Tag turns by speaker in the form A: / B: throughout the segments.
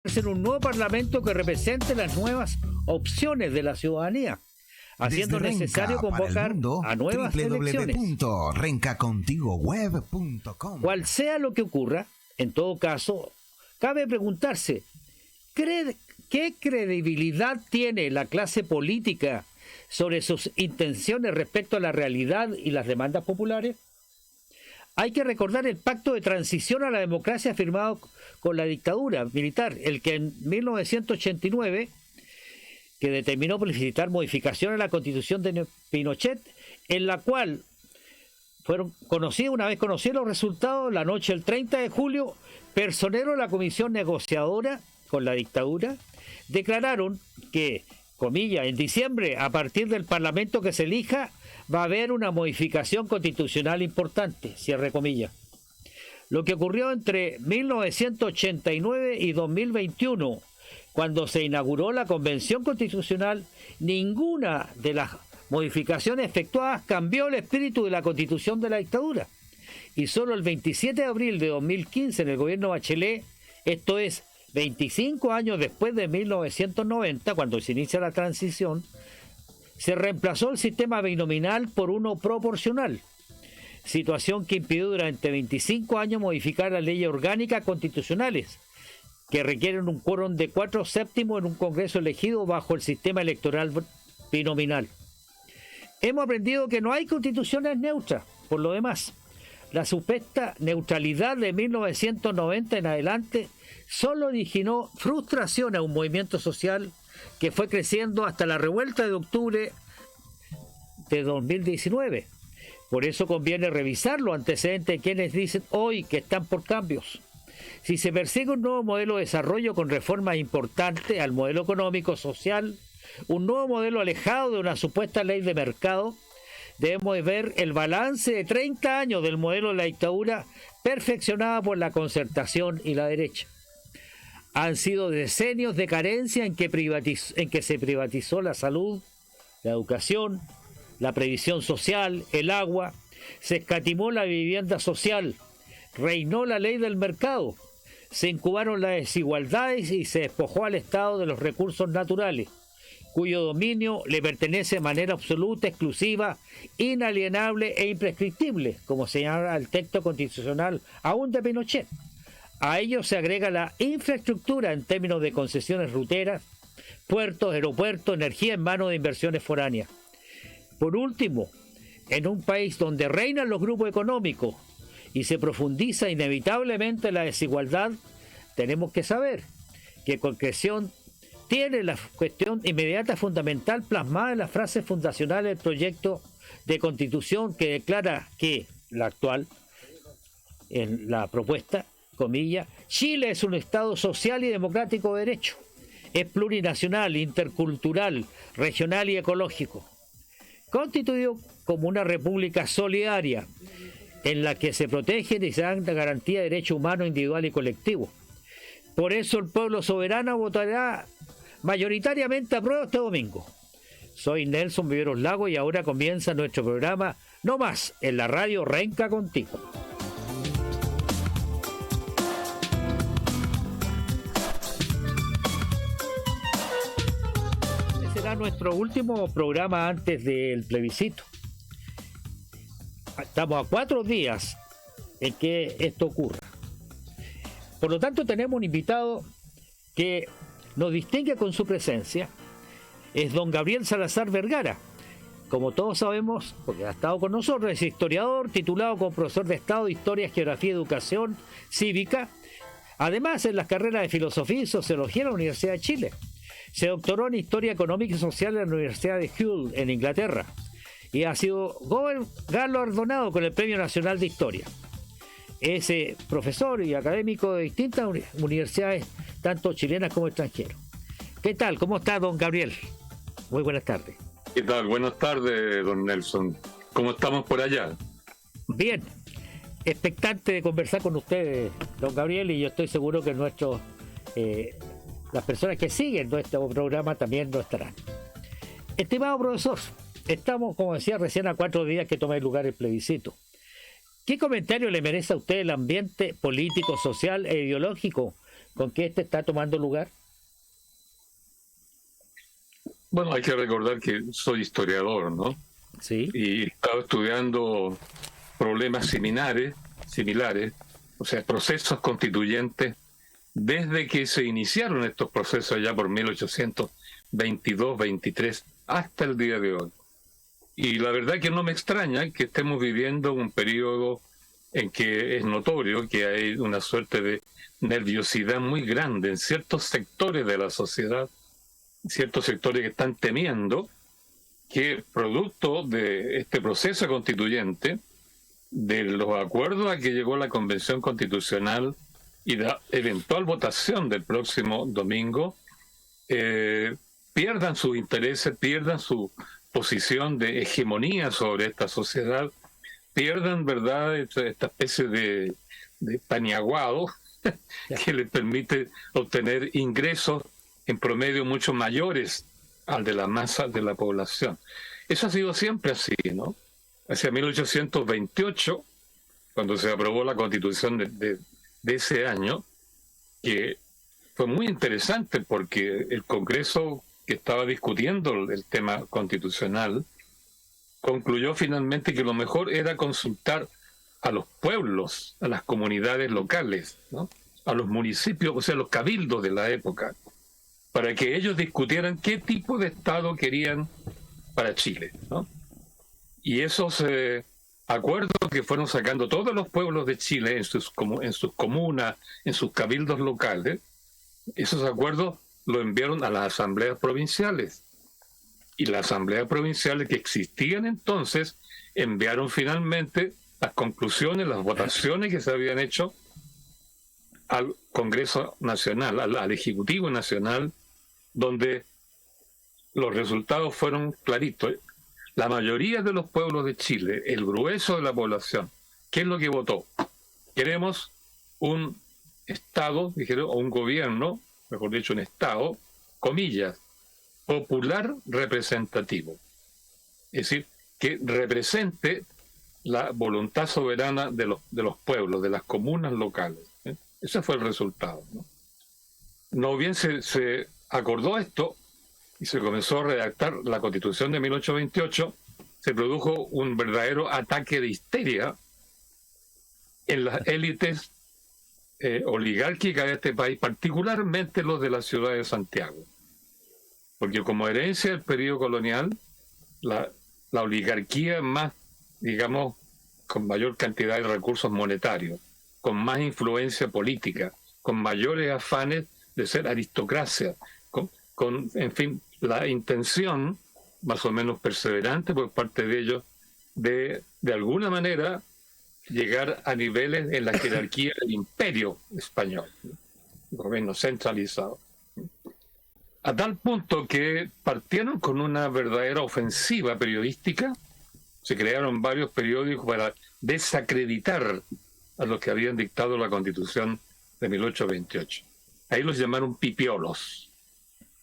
A: en un nuevo parlamento que represente las nuevas opciones de la ciudadanía, haciendo necesario convocar a nuevas elecciones.
B: www.rencacontigoweb.com.
A: Cual sea lo que ocurra, en todo caso, cabe preguntarse, ¿qué credibilidad tiene la clase política sobre sus intenciones respecto a la realidad y las demandas populares? Hay que recordar el pacto de transición a la democracia firmado con la dictadura militar, el que en 1989, que determinó solicitar modificación a la constitución de Pinochet, en la cual una vez conocidos los resultados, la noche del 30 de julio, personeros de la comisión negociadora con la dictadura declararon que, comillas, en diciembre, a partir del parlamento que se elija, va a haber una modificación constitucional importante, cierre comillas. Lo que ocurrió entre 1989 y 2021, cuando se inauguró la Convención Constitucional, ninguna de las modificaciones efectuadas cambió el espíritu de la Constitución de la dictadura. Y solo el 27 de abril de 2015, en el gobierno Bachelet, esto es 25 años después de 1990, cuando se inicia la transición, se reemplazó el sistema binominal por uno proporcional, situación que impidió durante 25 años modificar las leyes orgánicas constitucionales, que requieren un quórum de 4/7 en un Congreso elegido bajo el sistema electoral binominal. Hemos aprendido que no hay constituciones neutras, por lo demás. La supuesta neutralidad de 1990 en adelante solo originó frustración a un movimiento social que fue creciendo hasta la revuelta de octubre de 2019. Por eso conviene revisar los antecedentes de quienes dicen hoy que están por cambios. Si se persigue un nuevo modelo de desarrollo con reformas importantes al modelo económico, social, un nuevo modelo alejado de una supuesta ley de mercado, debemos ver el balance de 30 años del modelo de la dictadura perfeccionada por la concertación y la derecha. Han sido decenios de carencia en que se privatizó la salud, la educación, la previsión social, el agua, se escatimó la vivienda social, reinó la ley del mercado, se incubaron las desigualdades y se despojó al Estado de los recursos naturales, cuyo dominio le pertenece de manera absoluta, exclusiva, inalienable e imprescriptible, como señala el texto constitucional aún de Pinochet. A ello se agrega la infraestructura en términos de concesiones ruteras, puertos, aeropuertos, energía en manos de inversiones foráneas. Por último, en un país donde reinan los grupos económicos y se profundiza inevitablemente la desigualdad, tenemos que saber que concreción tiene la cuestión inmediata fundamental plasmada en las frases fundacionales del proyecto de constitución que declara que la actual, en la propuesta, comillas, Chile es un Estado social y democrático de derecho, es plurinacional, intercultural, regional y ecológico, constituido como una república solidaria en la que se protegen y se dan la garantía de derechos humanos individual y colectivo. Por eso el pueblo soberano votará mayoritariamente a prueba este domingo. Soy Nelson Viveros Lago y ahora comienza nuestro programa No Más en la radio Renca Contigo. Este será nuestro último programa antes del plebiscito. Estamos a 4 días en que esto ocurra. Por lo tanto, tenemos un invitado que nos distingue con su presencia. Es don Gabriel Salazar Vergara. Como todos sabemos, porque ha estado con nosotros, es historiador, titulado como profesor de Estado, Historia, Geografía y Educación Cívica. Además, en las carreras de Filosofía y Sociología en la Universidad de Chile. Se doctoró en Historia Económica y Social en la Universidad de Hull, en Inglaterra. Y ha sido galardonado con el Premio Nacional de Historia. Es profesor y académico de distintas universidades, tanto chilenas como extranjeras. ¿Qué tal? ¿Cómo está, don Gabriel? Muy buenas tardes.
C: ¿Qué tal? Buenas tardes, don Nelson. ¿Cómo estamos por allá?
A: Bien. Expectante de conversar con usted, don Gabriel, y yo estoy seguro que las personas que siguen nuestro programa también lo estarán. Estimado profesor, estamos, como decía recién, a 4 días que tome lugar el plebiscito. ¿Qué comentario le merece a usted el ambiente político, social e ideológico con que este está tomando lugar?
C: Bueno, hay que recordar que soy historiador, ¿no?
A: Sí.
C: Y he estado estudiando problemas similares, o sea, procesos constituyentes, desde que se iniciaron estos procesos ya por 1822-23 hasta el día de hoy. Y la verdad que no me extraña que estemos viviendo un periodo en que es notorio que hay una suerte de nerviosidad muy grande en ciertos sectores de la sociedad, ciertos sectores que están temiendo que producto de este proceso constituyente, de los acuerdos a que llegó la Convención Constitucional y la eventual votación del próximo domingo, pierdan sus intereses, pierdan su posición de hegemonía sobre esta sociedad, pierdan, ¿verdad?, esta especie de paniaguado que les permite obtener ingresos en promedio mucho mayores al de la masa de la población. Eso ha sido siempre así, ¿no? Hacia 1828, cuando se aprobó la Constitución de ese año, que fue muy interesante porque el Congreso que estaba discutiendo el tema constitucional concluyó finalmente que lo mejor era consultar a los pueblos, a las comunidades locales, ¿no?, a los municipios, o sea, los cabildos de la época, para que ellos discutieran qué tipo de Estado querían para Chile, ¿no? Y esos acuerdos que fueron sacando todos los pueblos de Chile en sus comunas, en sus cabildos locales, esos acuerdos lo enviaron a las asambleas provinciales. Y las asambleas provinciales que existían entonces enviaron finalmente las conclusiones, las votaciones que se habían hecho al Congreso Nacional, al Ejecutivo Nacional, donde los resultados fueron claritos. La mayoría de los pueblos de Chile, el grueso de la población, ¿qué es lo que votó? Queremos un Estado, dijeron, o un gobierno, mejor dicho, un Estado, comillas, popular representativo. Es decir, que represente la voluntad soberana de los pueblos, de las comunas locales. Ese fue el resultado, ¿no? No bien se acordó esto y se comenzó a redactar la Constitución de 1828, se produjo un verdadero ataque de histeria en las élites oligárquicas de este país, particularmente los de la ciudad de Santiago. Porque como herencia del periodo colonial, la oligarquía más, digamos, con mayor cantidad de recursos monetarios, con más influencia política, con mayores afanes de ser aristocracia, con, en fin, la intención, más o menos perseverante por parte de ellos, de alguna manera llegar a niveles en la jerarquía del imperio español, gobierno centralizado. A tal punto que partieron con una verdadera ofensiva periodística, se crearon varios periódicos para desacreditar a los que habían dictado la Constitución de 1828. Ahí los llamaron pipiolos,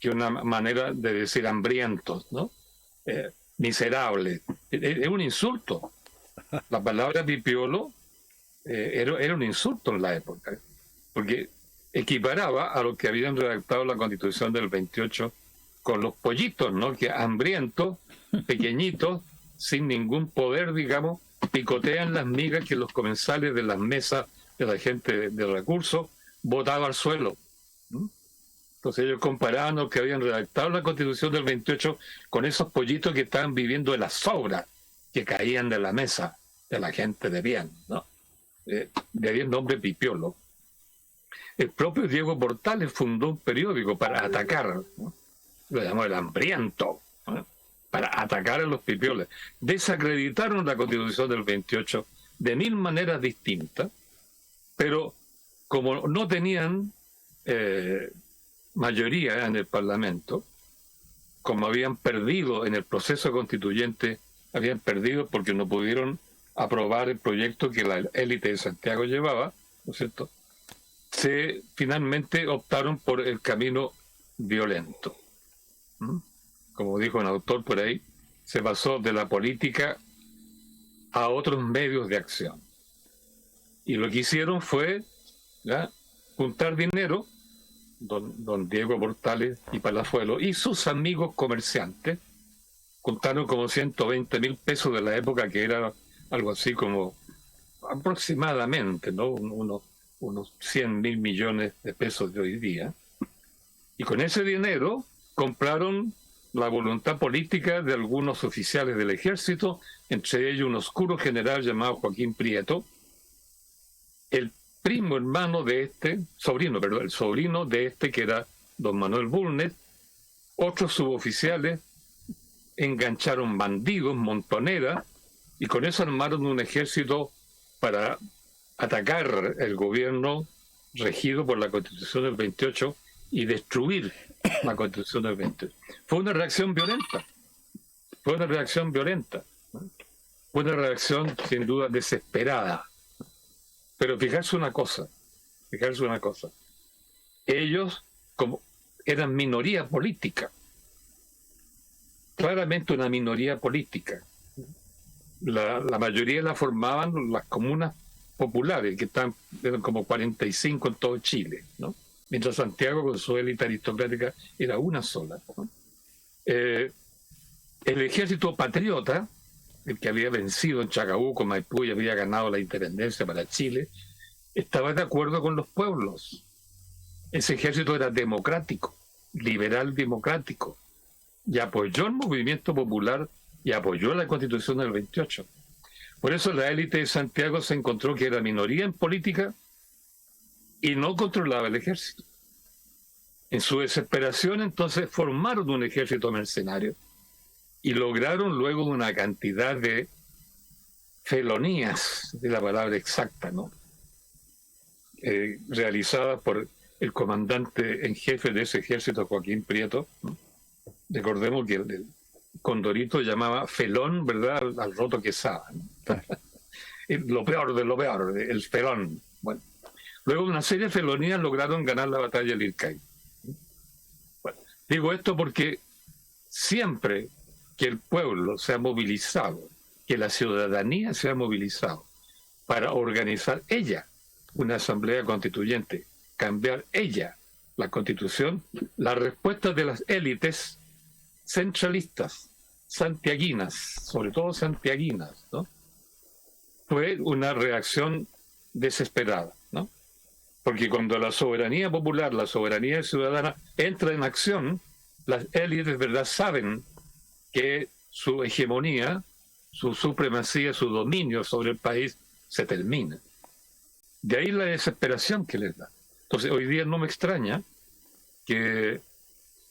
C: que es una manera de decir hambrientos, ¿no? Miserables. Es un insulto. La palabra pipiolo era un insulto en la época, porque equiparaba a los que habían redactado la Constitución del 28 con los pollitos, ¿no? Que hambrientos, pequeñitos, sin ningún poder, digamos, picotean las migas que los comensales de las mesas de la gente de recursos botaban al suelo. Entonces ellos comparaban los que habían redactado la Constitución del 28 con esos pollitos que estaban viviendo de las sobras que caían de la mesa de la gente de bien, ¿no? De ahí el nombre pipiolo. El propio Diego Portales fundó un periódico para atacar, ¿no? Lo llamó El Hambriento, ¿no?, para atacar a los pipioles. Desacreditaron la Constitución del 28 de mil maneras distintas, pero como no tenían mayoría en el Parlamento, como habían perdido en el proceso constituyente, habían perdido porque no pudieron aprobar el proyecto que la élite de Santiago llevaba, ¿no es cierto?, finalmente optaron por el camino violento. Como dijo un autor por ahí, se pasó de la política a otros medios de acción. Y lo que hicieron fue, ¿ya?, juntar dinero don Diego Portales y Palazuelo, y sus amigos comerciantes, juntaron como 120.000 pesos de la época, que era algo así como aproximadamente, ¿no? Unos 100.000 millones de pesos de hoy día. Y con ese dinero compraron la voluntad política de algunos oficiales del ejército, entre ellos un oscuro general llamado Joaquín Prieto, el primo hermano de este, el sobrino de este, que era don Manuel Bulnes. Otros suboficiales engancharon bandidos, montoneras, y con eso armaron un ejército para atacar el gobierno regido por la Constitución del 28 y destruir la Constitución del 28. Fue una reacción violenta, fue una reacción violenta, ¿no? Fue una reacción sin duda desesperada. Pero fijarse una cosa, ellos como eran minoría política, claramente una minoría política. La mayoría la formaban las comunas populares, que eran como 45 en todo Chile, ¿no? Mientras Santiago, con su élite aristocrática, era una sola, ¿no? El ejército patriota, el que había vencido en Chacabuco, Maipú, y había ganado la independencia para Chile, estaba de acuerdo con los pueblos. Ese ejército era democrático, liberal democrático, y apoyó el movimiento popular y apoyó la Constitución del 28. Por eso la élite de Santiago se encontró que era minoría en política y no controlaba el ejército. En su desesperación, entonces, formaron un ejército mercenario y lograron luego una cantidad de felonías, de la palabra exacta, ¿no? Realizadas por el comandante en jefe de ese ejército, Joaquín Prieto, ¿no? Recordemos que el Condorito llamaba felón, ¿verdad?, al roto Quesada, ¿no? Lo peor de lo peor, el felón. Bueno, luego de una serie de felonías lograron ganar la batalla del Ircay. Bueno, digo esto porque siempre que el pueblo se ha movilizado, que la ciudadanía se ha movilizado para organizar ella una asamblea constituyente, cambiar ella la constitución, la respuesta de las élites centralistas, santiaguinas, sobre todo santiaguinas, ¿no?, fue una reacción desesperada, ¿no? Porque cuando la soberanía popular, la soberanía ciudadana entra en acción, las élites, ¿verdad?, saben que su hegemonía, su supremacía, su dominio sobre el país se termina. De ahí la desesperación que les da. Entonces, hoy día no me extraña que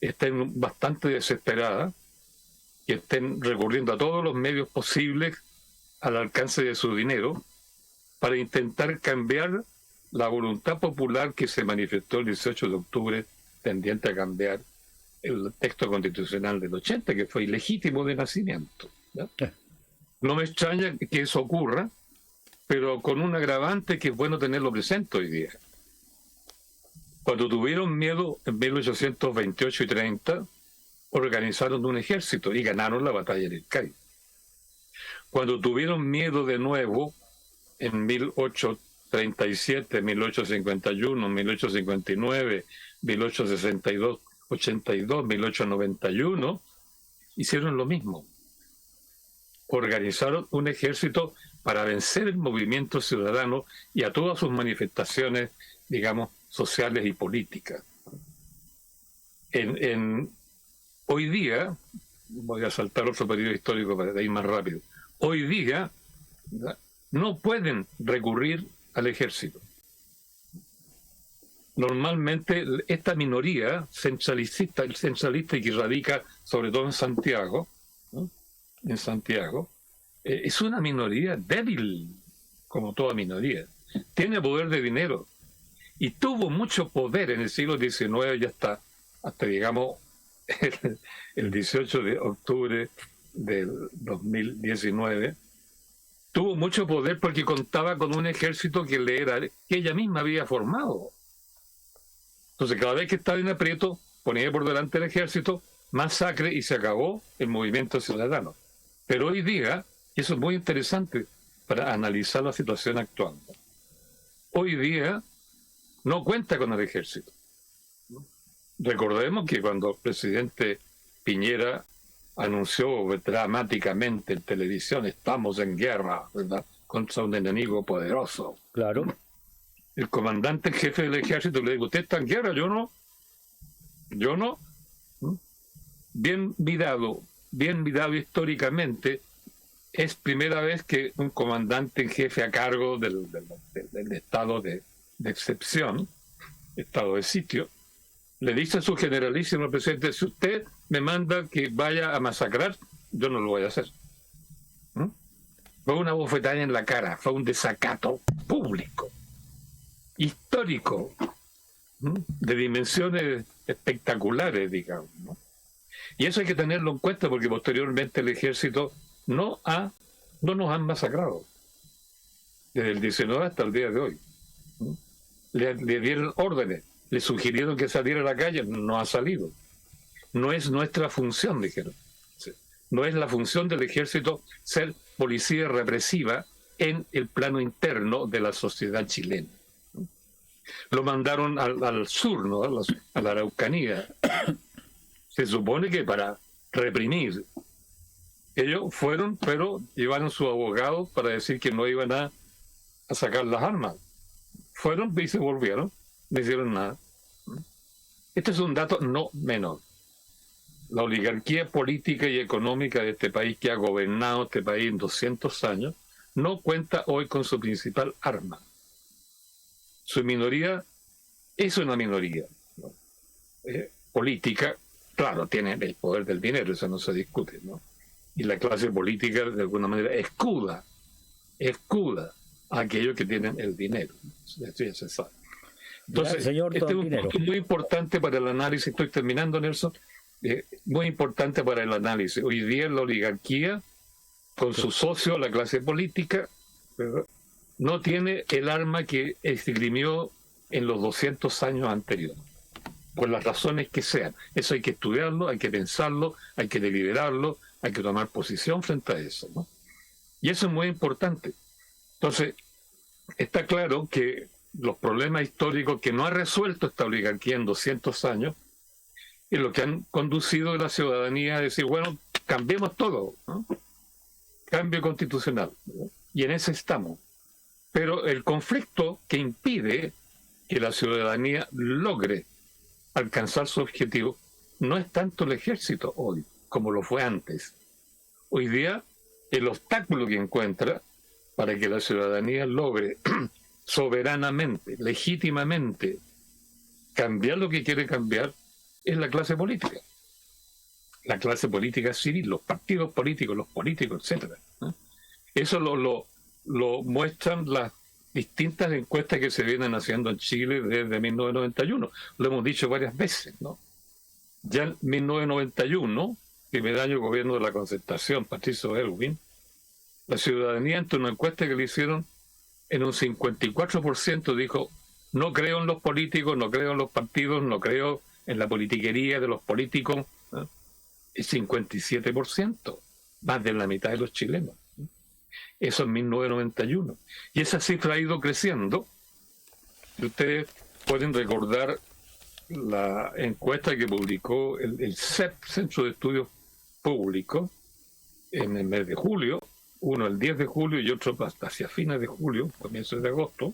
C: estén bastante desesperadas, que estén recurriendo a todos los medios posibles al alcance de su dinero para intentar cambiar la voluntad popular que se manifestó el 18 de octubre tendiente a cambiar el texto constitucional del 80, que fue ilegítimo de nacimiento, ¿no? No me extraña que eso ocurra, pero con un agravante que es bueno tenerlo presente hoy día. Cuando tuvieron miedo en 1828 y 30, organizaron un ejército y ganaron la batalla del Ircay. Cuando tuvieron miedo de nuevo en 1837, 1851, 1859, 1862, 82, 1891, hicieron lo mismo. Organizaron un ejército para vencer el movimiento ciudadano y a todas sus manifestaciones, digamos, sociales y políticas. Hoy día, voy a saltar otro periodo histórico para ir más rápido, hoy día, ¿verdad?, no pueden recurrir al ejército. Normalmente esta minoría centralista y que radica sobre todo en Santiago, ¿no?, en Santiago, es una minoría débil, como toda minoría. Tiene poder de dinero y tuvo mucho poder en el siglo XIX y hasta digamos, el 18 de octubre del 2019, tuvo mucho poder porque contaba con un ejército que ella misma había formado. Entonces, cada vez que estaba en aprieto, ponía por delante el ejército, masacre, y se acabó el movimiento ciudadano. Pero hoy día, y eso es muy interesante para analizar la situación actual, hoy día no cuenta con el ejército. Recordemos que cuando el presidente Piñera anunció dramáticamente en televisión, estamos en guerra, ¿verdad?, contra un enemigo poderoso.
A: Claro.
C: El comandante en jefe del ejército le dijo, usted está en guerra, yo no. Bien mirado históricamente, es primera vez que un comandante en jefe a cargo del estado de excepción, estado de sitio, le dice a su generalísimo presidente, si usted me manda que vaya a masacrar, yo no lo voy a hacer. Fue una bofetada en la cara, fue un desacato público, histórico, de dimensiones espectaculares, digamos, ¿no? Y eso hay que tenerlo en cuenta porque posteriormente el ejército no nos han masacrado desde el 19 hasta el día de hoy. Le dieron órdenes, le sugirieron que saliera a la calle, no ha salido. No es nuestra función, dijeron. No es la función del ejército ser policía represiva en el plano interno de la sociedad chilena. Lo mandaron al sur, ¿no?, a la Araucanía. Se supone que para reprimir. Ellos fueron, pero llevaron sus abogados para decir que no iban a sacar las armas. Fueron y se volvieron, no hicieron nada. Este es un dato no menor. La oligarquía política y económica de este país, que ha gobernado este país en 200 años, no cuenta hoy con su principal arma. Su minoría es una minoría, ¿no?, política. Claro, tiene el poder del dinero, eso no se discute, ¿no? Y la clase política, de alguna manera, escuda a aquellos que tienen el dinero. Eso ya se sabe. Entonces,
A: señor,
C: este es un punto muy importante para el análisis. Estoy terminando, Nelson. Muy importante para el análisis. Hoy día la oligarquía, con su socio, la clase política, ¿verdad?, no tiene el arma que esgrimió en los 200 años anteriores, por las razones que sean. Eso hay que estudiarlo, hay que pensarlo, hay que deliberarlo, hay que tomar posición frente a eso, ¿no? Y eso es muy importante. Entonces, está claro que los problemas históricos que no ha resuelto esta oligarquía en 200 años es lo que han conducido a la ciudadanía a decir, bueno, cambiemos todo, ¿no? Cambio constitucional, ¿no? Y en eso estamos. Pero el conflicto que impide que la ciudadanía logre alcanzar su objetivo no es tanto el ejército hoy como lo fue antes. Hoy día el obstáculo que encuentra para que la ciudadanía logre soberanamente, legítimamente cambiar lo que quiere cambiar es la clase política civil, los partidos políticos, los políticos, etcétera, ¿no? Eso lo muestran las distintas encuestas que se vienen haciendo en Chile desde 1991. Lo hemos dicho varias veces, ¿no? Ya en 1991, primer año gobierno de la Concertación, Patricio Aylwin, la ciudadanía, ante una encuesta que le hicieron, en un 54% dijo, no creo en los políticos, no creo en los partidos, no creo en la politiquería de los políticos, ¿no? El 57%, más de la mitad de los chilenos. Eso en 1991. Y esa cifra ha ido creciendo. Y ustedes pueden recordar la encuesta que publicó el CEP, Centro de Estudios Públicos, en el mes de julio, uno el 10 de julio y otro hacia fines de julio, comienzos de agosto,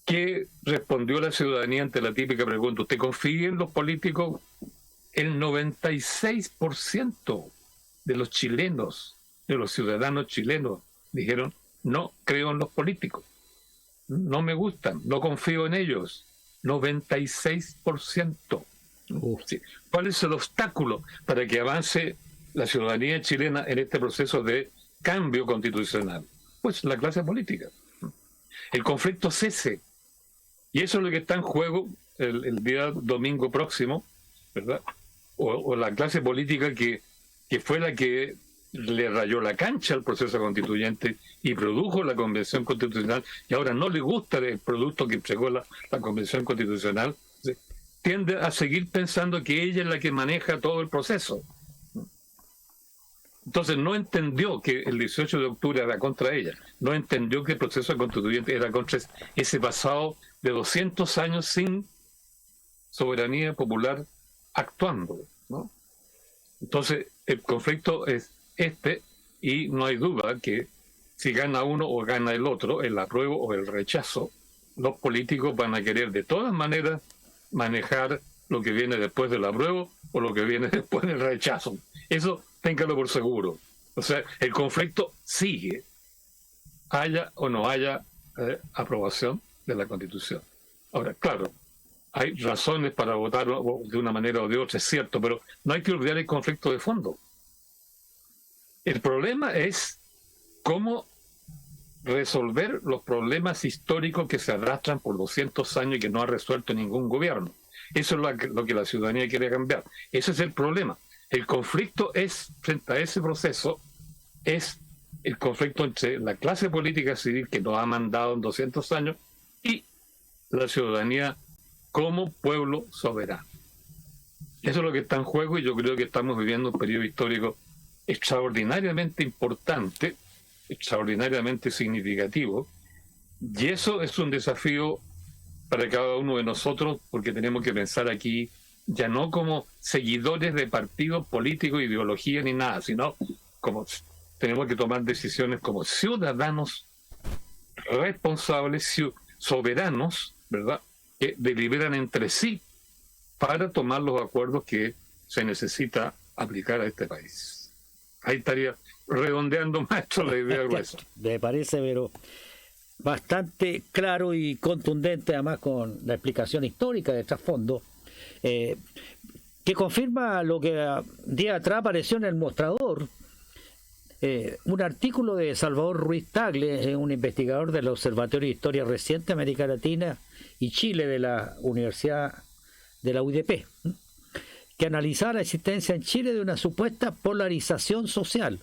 C: que respondió a la ciudadanía ante la típica pregunta, ¿usted confía en los políticos? El 96% de los chilenos, de los ciudadanos chilenos, dijeron, no creo en los políticos, no me gustan, no confío en ellos. 96%. Sí. ¿Cuál es el obstáculo para que avance la ciudadanía chilena en este proceso de cambio constitucional? Pues la clase política. El conflicto cese. Y eso es lo que está en juego el día domingo próximo, ¿verdad? O la clase política que fue la que le rayó la cancha al proceso constituyente y produjo la Convención Constitucional, y ahora no le gusta el producto que entregó la Convención Constitucional, tiende a seguir pensando que ella es la que maneja todo el proceso. Entonces no entendió que el 18 de octubre era contra ella, no entendió que el proceso constituyente era contra ese pasado de 200 años sin soberanía popular actuando, ¿no? Entonces, el conflicto es este, y no hay duda que si gana uno o gana el otro, el apruebo o el rechazo, los políticos van a querer de todas maneras manejar lo que viene después del apruebo o lo que viene después del rechazo. Eso téngalo por seguro. O sea, el conflicto sigue, haya o no haya aprobación de la Constitución. Ahora, claro, hay razones para votar de una manera o de otra, es cierto, pero no hay que olvidar el conflicto de fondo. El problema es cómo resolver los problemas históricos que se arrastran por 200 años y que no ha resuelto ningún gobierno. Eso es lo que la ciudadanía quiere cambiar. Ese es el problema. El conflicto es, frente a ese proceso, es el conflicto entre la clase política civil que nos ha mandado en 200 años y la ciudadanía como pueblo soberano. Eso es lo que está en juego, y yo creo que estamos viviendo un periodo histórico extraordinariamente importante, extraordinariamente significativo, y eso es un desafío para cada uno de nosotros, porque tenemos que pensar aquí ya no como seguidores de partidos políticos, ideología ni nada, sino como tenemos que tomar decisiones como ciudadanos responsables, soberanos, ¿verdad?, que deliberan entre sí para tomar los acuerdos que se necesita aplicar a este país. Ahí estaría redondeando, maestro, la idea gruesa.
A: Me parece, pero bastante claro y contundente, además con la explicación histórica de trasfondo, que confirma lo que día atrás apareció en El Mostrador, un artículo de Salvador Ruiz Tagle, un investigador del Observatorio de Historia Reciente América Latina y Chile de la Universidad de la UDP, que analizaba la existencia en Chile de una supuesta polarización social,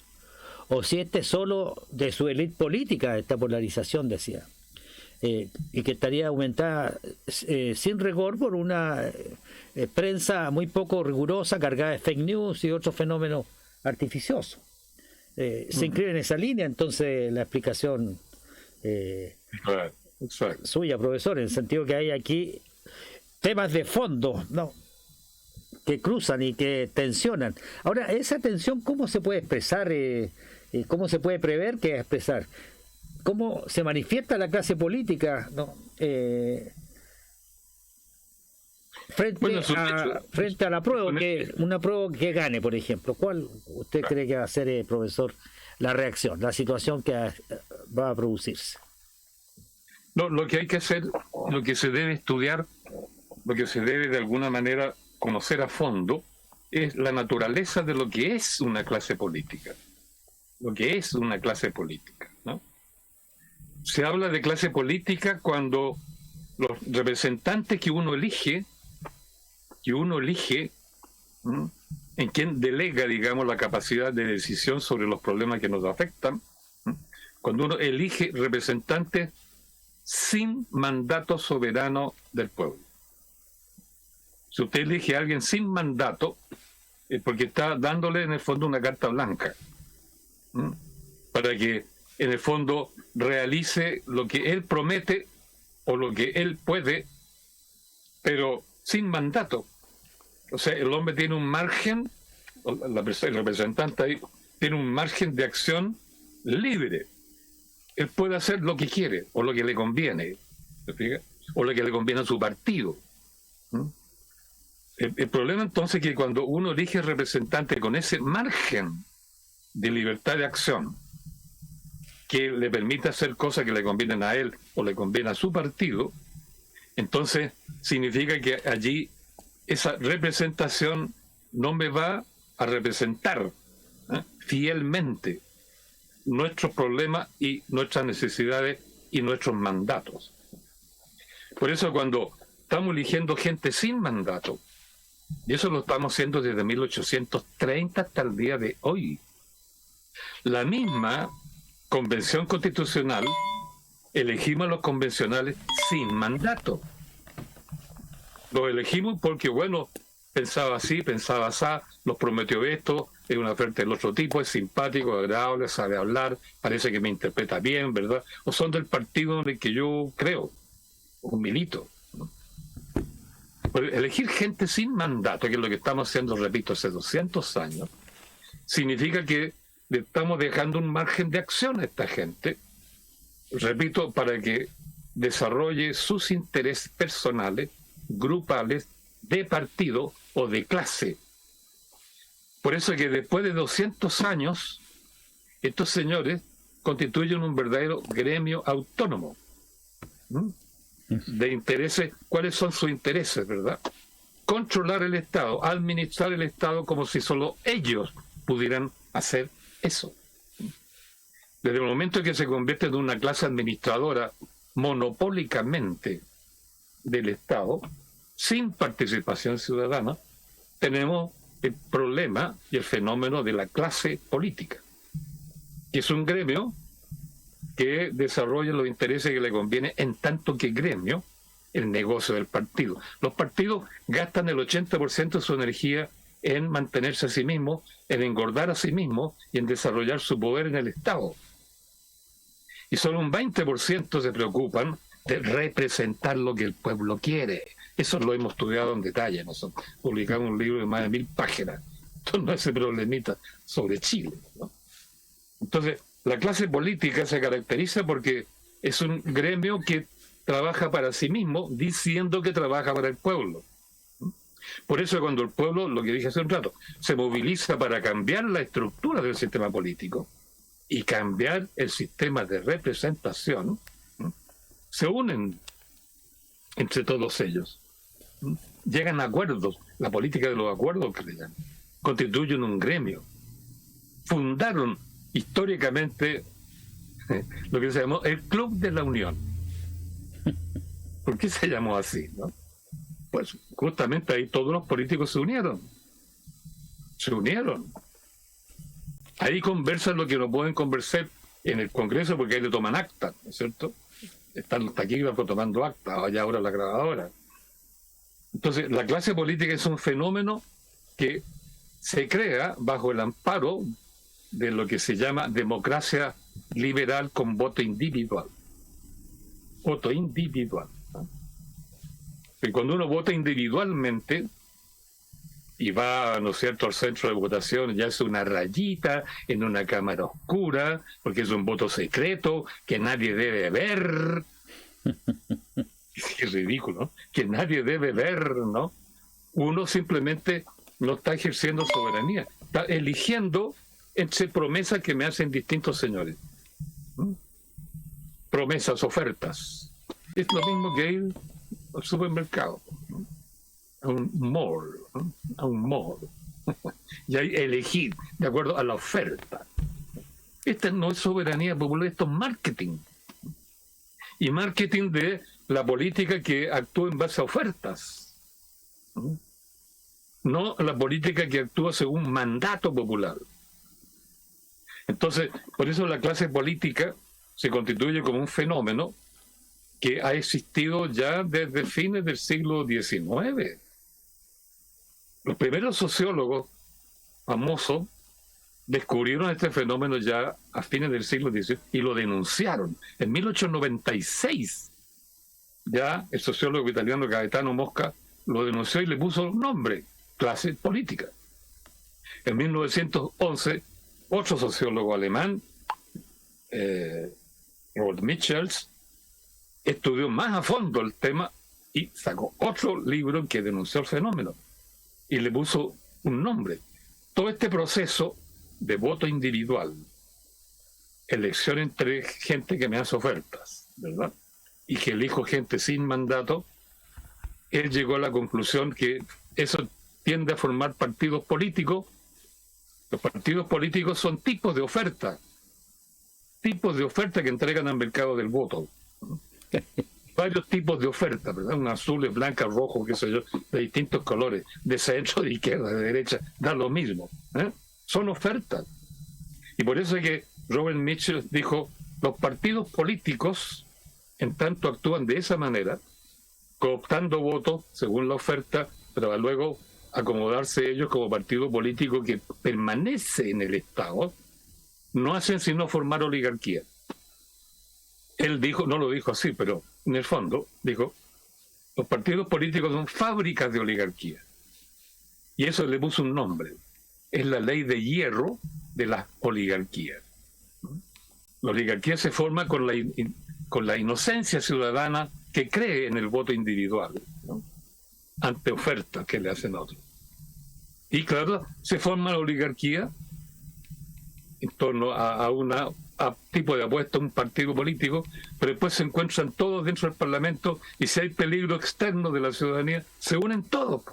A: o si este es solo de su élite política, esta polarización, decía, y que estaría aumentada sin rigor por una prensa muy poco rigurosa, cargada de fake news y otros fenómenos artificiosos. Se inscribe en esa línea, entonces, la explicación suya, profesor, en el sentido que hay aquí temas de fondo, ¿no?, que cruzan y que tensionan. Ahora, esa tensión, ¿cómo se puede expresar? ¿Cómo se puede prever que expresar? ¿Cómo se manifiesta la clase política, ¿no?, frente a la prueba, una prueba que gane, por ejemplo? ¿Cuál usted cree que va a ser, profesor, la reacción, la situación que va a producirse?
C: No, lo que hay que hacer, lo que se debe estudiar, lo que se debe de alguna manera conocer a fondo, es la naturaleza de lo que es una clase política. Lo que es una clase política, ¿no? Se habla de clase política cuando los representantes que uno elige, ¿no?, en quien delega, digamos, la capacidad de decisión sobre los problemas que nos afectan, ¿no?, cuando uno elige representantes sin mandato soberano del pueblo. Si usted elige a alguien sin mandato, es porque está dándole en el fondo una carta blanca, ¿no?, para que en el fondo realice lo que él promete o lo que él puede, pero sin mandato. O sea, el hombre tiene un margen, el representante ahí tiene un margen de acción libre. Él puede hacer lo que quiere o lo que le conviene, ¿se fija?, o lo que le conviene a su partido, ¿no? El problema entonces es que cuando uno elige representante con ese margen de libertad de acción, que le permite hacer cosas que le convienen a él o le conviene a su partido, entonces significa que allí esa representación no me va a representar fielmente nuestros problemas y nuestras necesidades y nuestros mandatos. Por eso cuando estamos eligiendo gente sin mandato, y eso lo estamos haciendo desde 1830 hasta el día de hoy, la misma Convención Constitucional, elegimos a los convencionales sin mandato. Los elegimos porque, bueno, pensaba así, pensaba así, nos prometió esto, es una oferta del otro tipo, es simpático, agradable, sabe hablar, parece que me interpreta bien, ¿verdad? O son del partido en el que yo creo, o milito, ¿no? Elegir gente sin mandato, que es lo que estamos haciendo, repito, hace 200 años, significa que le estamos dejando un margen de acción a esta gente, repito, para que desarrolle sus intereses personales, grupales, de partido o de clase. Por eso que después de 200 años, estos señores constituyen un verdadero gremio autónomo. De intereses. ¿Cuáles son sus intereses, verdad? Controlar el Estado, administrar el Estado como si solo ellos pudieran hacer eso. Desde el momento que se convierte en una clase administradora monopólicamente del Estado, sin participación ciudadana, tenemos el problema y el fenómeno de la clase política, que es un gremio que desarrolla los intereses que le conviene, en tanto que gremio, el negocio del partido. Los partidos gastan el 80% de su energía en mantenerse a sí mismos, en engordar a sí mismos y en desarrollar su poder en el Estado. Y solo un 20% se preocupan de representar lo que el pueblo quiere. Eso lo hemos estudiado en detalle. Nosotros publicamos un libro de más de 1000 páginas. Entonces, no ese problemita sobre Chile, ¿no? Entonces, la clase política se caracteriza porque es un gremio que trabaja para sí mismo, diciendo que trabaja para el pueblo. Por eso cuando el pueblo, lo que dije hace un rato, se moviliza para cambiar la estructura del sistema político y cambiar el sistema de representación, se unen entre todos ellos. Llegan a acuerdos, la política de los acuerdos que le llaman, constituyen un gremio. Fundaron históricamente lo que se llamó el Club de la Unión. ¿Por qué se llamó así, no? Pues justamente ahí todos los políticos se unieron. Ahí conversan lo que no pueden conversar en el Congreso, porque ahí le toman acta, ¿no es cierto? Están los taquígrafos tomando acta, allá ahora la grabadora. Entonces, la clase política es un fenómeno que se crea bajo el amparo de lo que se llama democracia liberal con voto individual. Voto individual, ¿no? Y cuando uno vota individualmente y va, ¿no es cierto?, al centro de votación, ya es una rayita en una cámara oscura, porque es un voto secreto que nadie debe ver. Es ridículo, ¿no? Que nadie debe ver, ¿no? Uno simplemente no está ejerciendo soberanía, está eligiendo entre promesas que me hacen distintos señores. Promesas, ofertas. Es lo mismo que ir al supermercado, ¿no? A un mall, ¿no? A un mall. Y ahí elegir de acuerdo a la oferta. Esta no es soberanía popular, esto es marketing. Y marketing de la política que actúa en base a ofertas. No la política que actúa según mandato popular. Entonces, por eso la clase política se constituye como un fenómeno que ha existido ya desde fines del siglo XIX. Los primeros sociólogos famosos descubrieron este fenómeno ya a fines del siglo XIX y lo denunciaron. En 1896, ya el sociólogo italiano Gaetano Mosca lo denunció y le puso nombre, clase política. En 1911, otro sociólogo alemán, Robert Michels, estudió más a fondo el tema y sacó otro libro que denunció el fenómeno y le puso un nombre. Todo este proceso de voto individual, elección entre gente que me hace ofertas, ¿verdad?, y que elijo gente sin mandato, él llegó a la conclusión que eso tiende a formar partidos políticos. Los partidos políticos son tipos de oferta que entregan al mercado del voto. Varios tipos de ofertas, ¿verdad? Azules, blancas, rojos, qué sé yo, de distintos colores, de centro, de izquierda, de derecha, da lo mismo, ¿eh? Son ofertas. Y por eso es que Robert Mitchell dijo, los partidos políticos, en tanto actúan de esa manera, cooptando votos según la oferta, pero luego acomodarse ellos como partido político que permanece en el Estado, no hacen sino formar oligarquía. Él dijo, no lo dijo así, pero en el fondo dijo, Los partidos políticos son fábricas de oligarquía. Y eso le puso un nombre. Es la ley de hierro de las oligarquías. La oligarquía se forma con la inocencia ciudadana que cree en el voto individual, ¿no?, ante ofertas que le hacen otros. Y claro, se forma la oligarquía en torno a tipo de apuesta a un partido político, pero después se encuentran todos dentro del Parlamento y si hay peligro externo de la ciudadanía, se unen todos.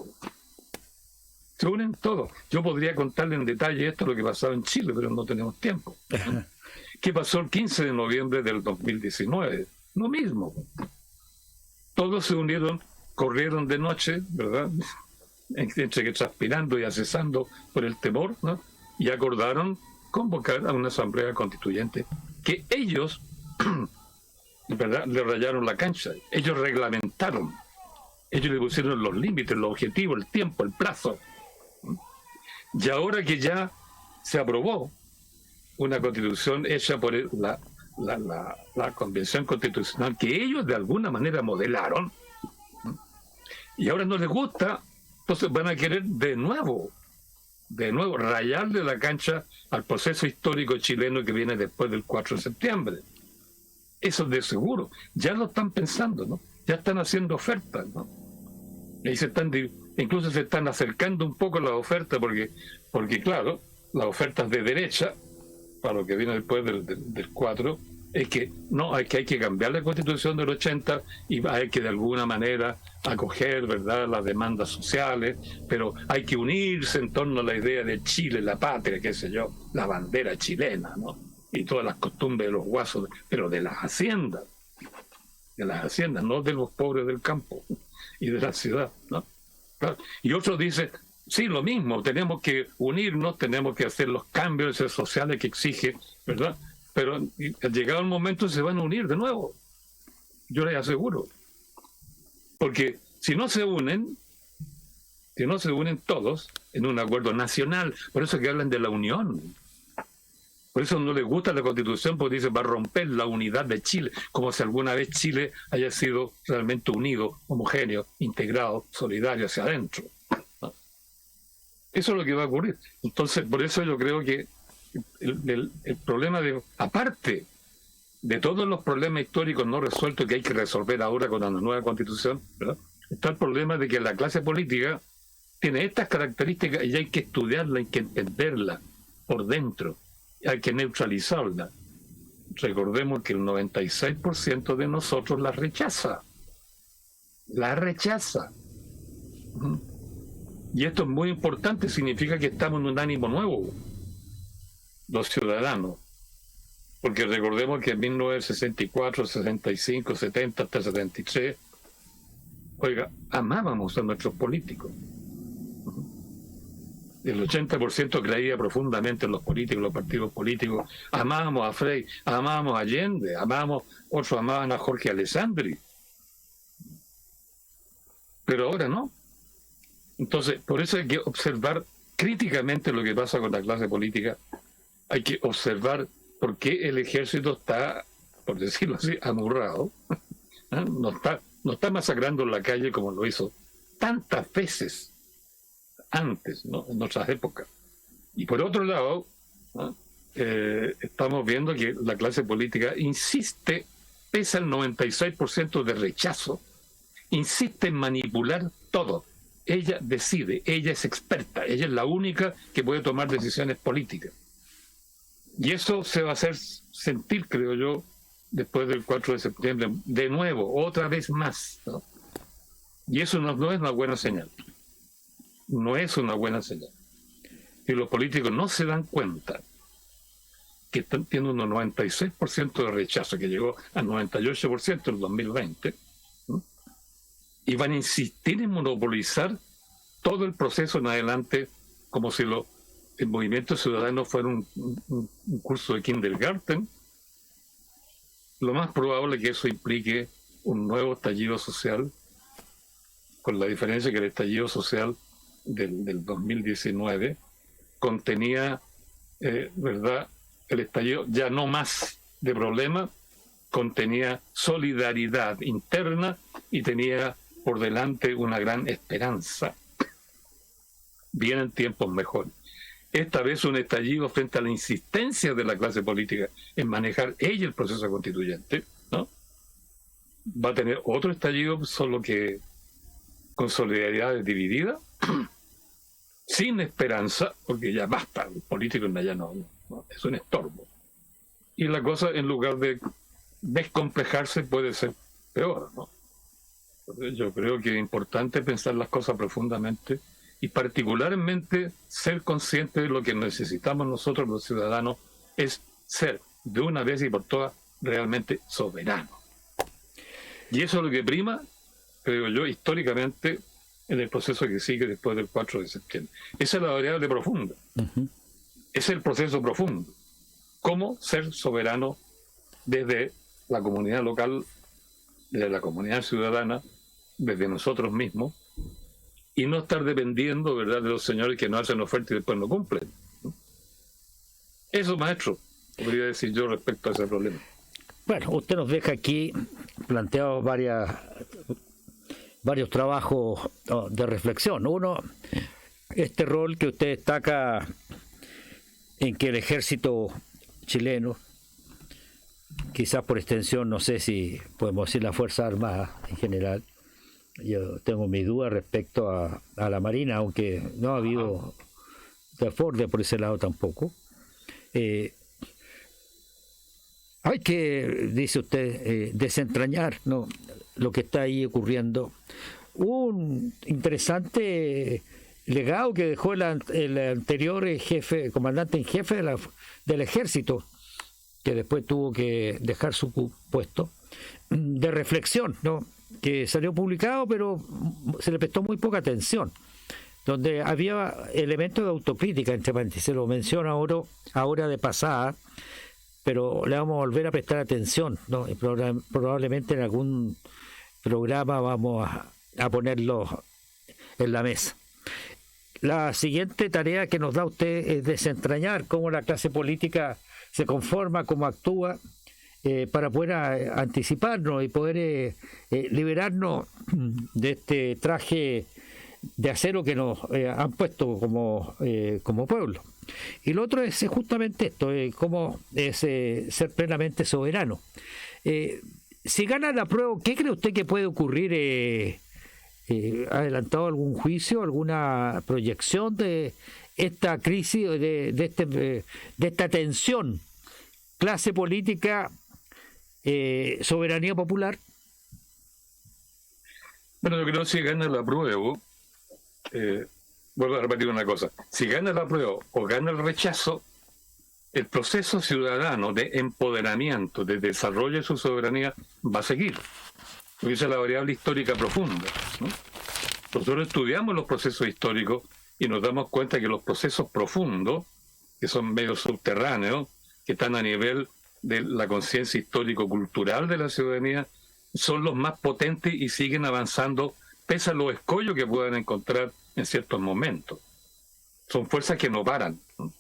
C: Se unen todos. Yo podría contarle en detalle esto, lo que pasaba en Chile, pero no tenemos tiempo. ¿Qué pasó el 15 de noviembre del 2019? Lo mismo. Todos se unieron, corrieron de noche, ¿verdad?, entre que transpirando y accesando por el temor, ¿no?, y acordaron convocar a una asamblea constituyente que ellos, ¿verdad?, le rayaron la cancha. Ellos reglamentaron. Ellos le pusieron los límites, los objetivos, el tiempo, el plazo. Y ahora que ya se aprobó una constitución hecha por la Convención Constitucional que ellos de alguna manera modelaron, y ahora no les gusta, entonces van a querer de nuevo rayarle la cancha al proceso histórico chileno que viene después del 4 de septiembre. Eso de seguro. Ya lo están pensando, ¿no? Ya están haciendo ofertas, ¿no? Y incluso se están acercando un poco a las ofertas porque claro, las ofertas de derecha, para lo que viene después del 4, es que no, hay que cambiar la Constitución del 80 y hay que de alguna manera acoger, ¿verdad?, las demandas sociales, pero hay que unirse en torno a la idea de Chile, la patria, qué sé yo, la bandera chilena, ¿no?, y todas las costumbres de los guasos, pero de las haciendas, no de los pobres del campo y de la ciudad, ¿no? Claro. Y otros dicen, sí, lo mismo, tenemos que unirnos, tenemos que hacer los cambios sociales que exige, ¿verdad?, pero llegado el momento se van a unir de nuevo, yo les aseguro, porque si no se unen todos en un acuerdo nacional, por eso que hablan de la unión, por eso no les gusta la Constitución, porque dice va a romper la unidad de Chile, como si alguna vez Chile haya sido realmente unido, homogéneo, integrado, solidario hacia adentro, ¿no? Eso es lo que va a ocurrir. Entonces, por eso yo creo que el problema aparte de todos los problemas históricos no resueltos que hay que resolver ahora con la nueva Constitución, ¿verdad?, está el problema de que la clase política tiene estas características y hay que estudiarla, hay que entenderla por dentro, hay que neutralizarla. Recordemos que el 96% de nosotros la rechaza. Y esto es muy importante, significa que estamos en un ánimo nuevo, los ciudadanos. Porque recordemos que en 1964, 65, 70, hasta 73, oiga, amábamos a nuestros políticos. El 80% creía profundamente en los políticos, los partidos políticos. Amábamos a Frei, amábamos a Allende, otros amaban a Jorge Alessandri. Pero ahora no. Entonces, por eso hay que observar críticamente lo que pasa con la clase política. Hay que observar por qué el ejército está, por decirlo así, amurrado. No está masacrando en la calle como lo hizo tantas veces antes, ¿no?, en otras épocas. Y por otro lado, ¿no?, estamos viendo que la clase política insiste, pese al 96% de rechazo, insiste en manipular todo. Ella decide, ella es experta, ella es la única que puede tomar decisiones políticas. Y eso se va a hacer sentir, creo yo, después del 4 de septiembre, de nuevo, otra vez más, ¿no? Y eso no es una buena señal. No es una buena señal. Y los políticos no se dan cuenta que están teniendo un 96% de rechazo, que llegó al 98% en el 2020, ¿no?, y van a insistir en monopolizar todo el proceso en adelante, como si el movimiento ciudadano fuera un curso de kindergarten. Lo más probable es que eso implique un nuevo estallido social, con la diferencia que el estallido social del 2019 contenía, ¿verdad?, el estallido ya no más de problemas, contenía solidaridad interna y tenía por delante una gran esperanza. Vienen tiempos mejores. Esta vez un estallido frente a la insistencia de la clase política en manejar ella el proceso constituyente, ¿no? Va a tener otro estallido, solo que con solidaridad dividida, sin esperanza, porque ya basta, el político ya no, es un estorbo. Y la cosa, en lugar de descomplejarse, puede ser peor, ¿no? Yo creo que es importante pensar las cosas profundamente y particularmente ser consciente de lo que necesitamos nosotros los ciudadanos es ser de una vez y por todas realmente soberanos. Y eso es lo que prima, creo yo, históricamente en el proceso que sigue después del 4 de septiembre. Esa es la variable profunda.
A: Ujú.
C: Es el proceso profundo. Cómo ser soberano desde la comunidad local, desde la comunidad ciudadana, desde nosotros mismos, y no estar dependiendo, ¿verdad?, de los señores que nos hacen oferta y después no cumplen. Eso, maestro, podría decir yo respecto a ese problema.
A: Bueno, usted nos deja aquí planteados varios trabajos de reflexión. Uno, este rol que usted destaca en que el ejército chileno, quizás por extensión, no sé si podemos decir las Fuerzas Armadas en general, yo tengo mi duda respecto a la Marina, aunque no ha habido desborde por ese lado tampoco. Hay que, dice usted, desentrañar, ¿no?, lo que está ahí ocurriendo. Un interesante legado que dejó el anterior comandante en jefe del ejército, que después tuvo que dejar su puesto, de reflexión, ¿no?, que salió publicado, pero se le prestó muy poca atención, donde había elementos de autocrítica, entre paréntesis, se lo menciono ahora de pasada, pero le vamos a volver a prestar atención, ¿no? Y probablemente en algún programa vamos a ponerlo en la mesa. La siguiente tarea que nos da usted es desentrañar cómo la clase política se conforma, cómo actúa, para poder anticiparnos y poder liberarnos de este traje de acero que nos han puesto como pueblo. Y lo otro es justamente esto, cómo es ser plenamente soberano. Si gana la prueba, ¿qué cree usted que puede ocurrir? ¿Ha adelantado algún juicio, alguna proyección de esta crisis, de esta tensión, clase política, soberanía popular?
C: Bueno, yo creo que si gana la prueba, vuelvo a repetir una cosa, si gana la prueba o gana el rechazo, el proceso ciudadano de empoderamiento, de desarrollo de su soberanía va a seguir. Porque esa es la variable histórica profunda, ¿no? Nosotros estudiamos los procesos históricos y nos damos cuenta que los procesos profundos, que son medio subterráneos, que están a nivel de la conciencia histórico-cultural de la ciudadanía, son los más potentes y siguen avanzando pese a los escollos que puedan encontrar en ciertos momentos. Son fuerzas que no paran, ¿no?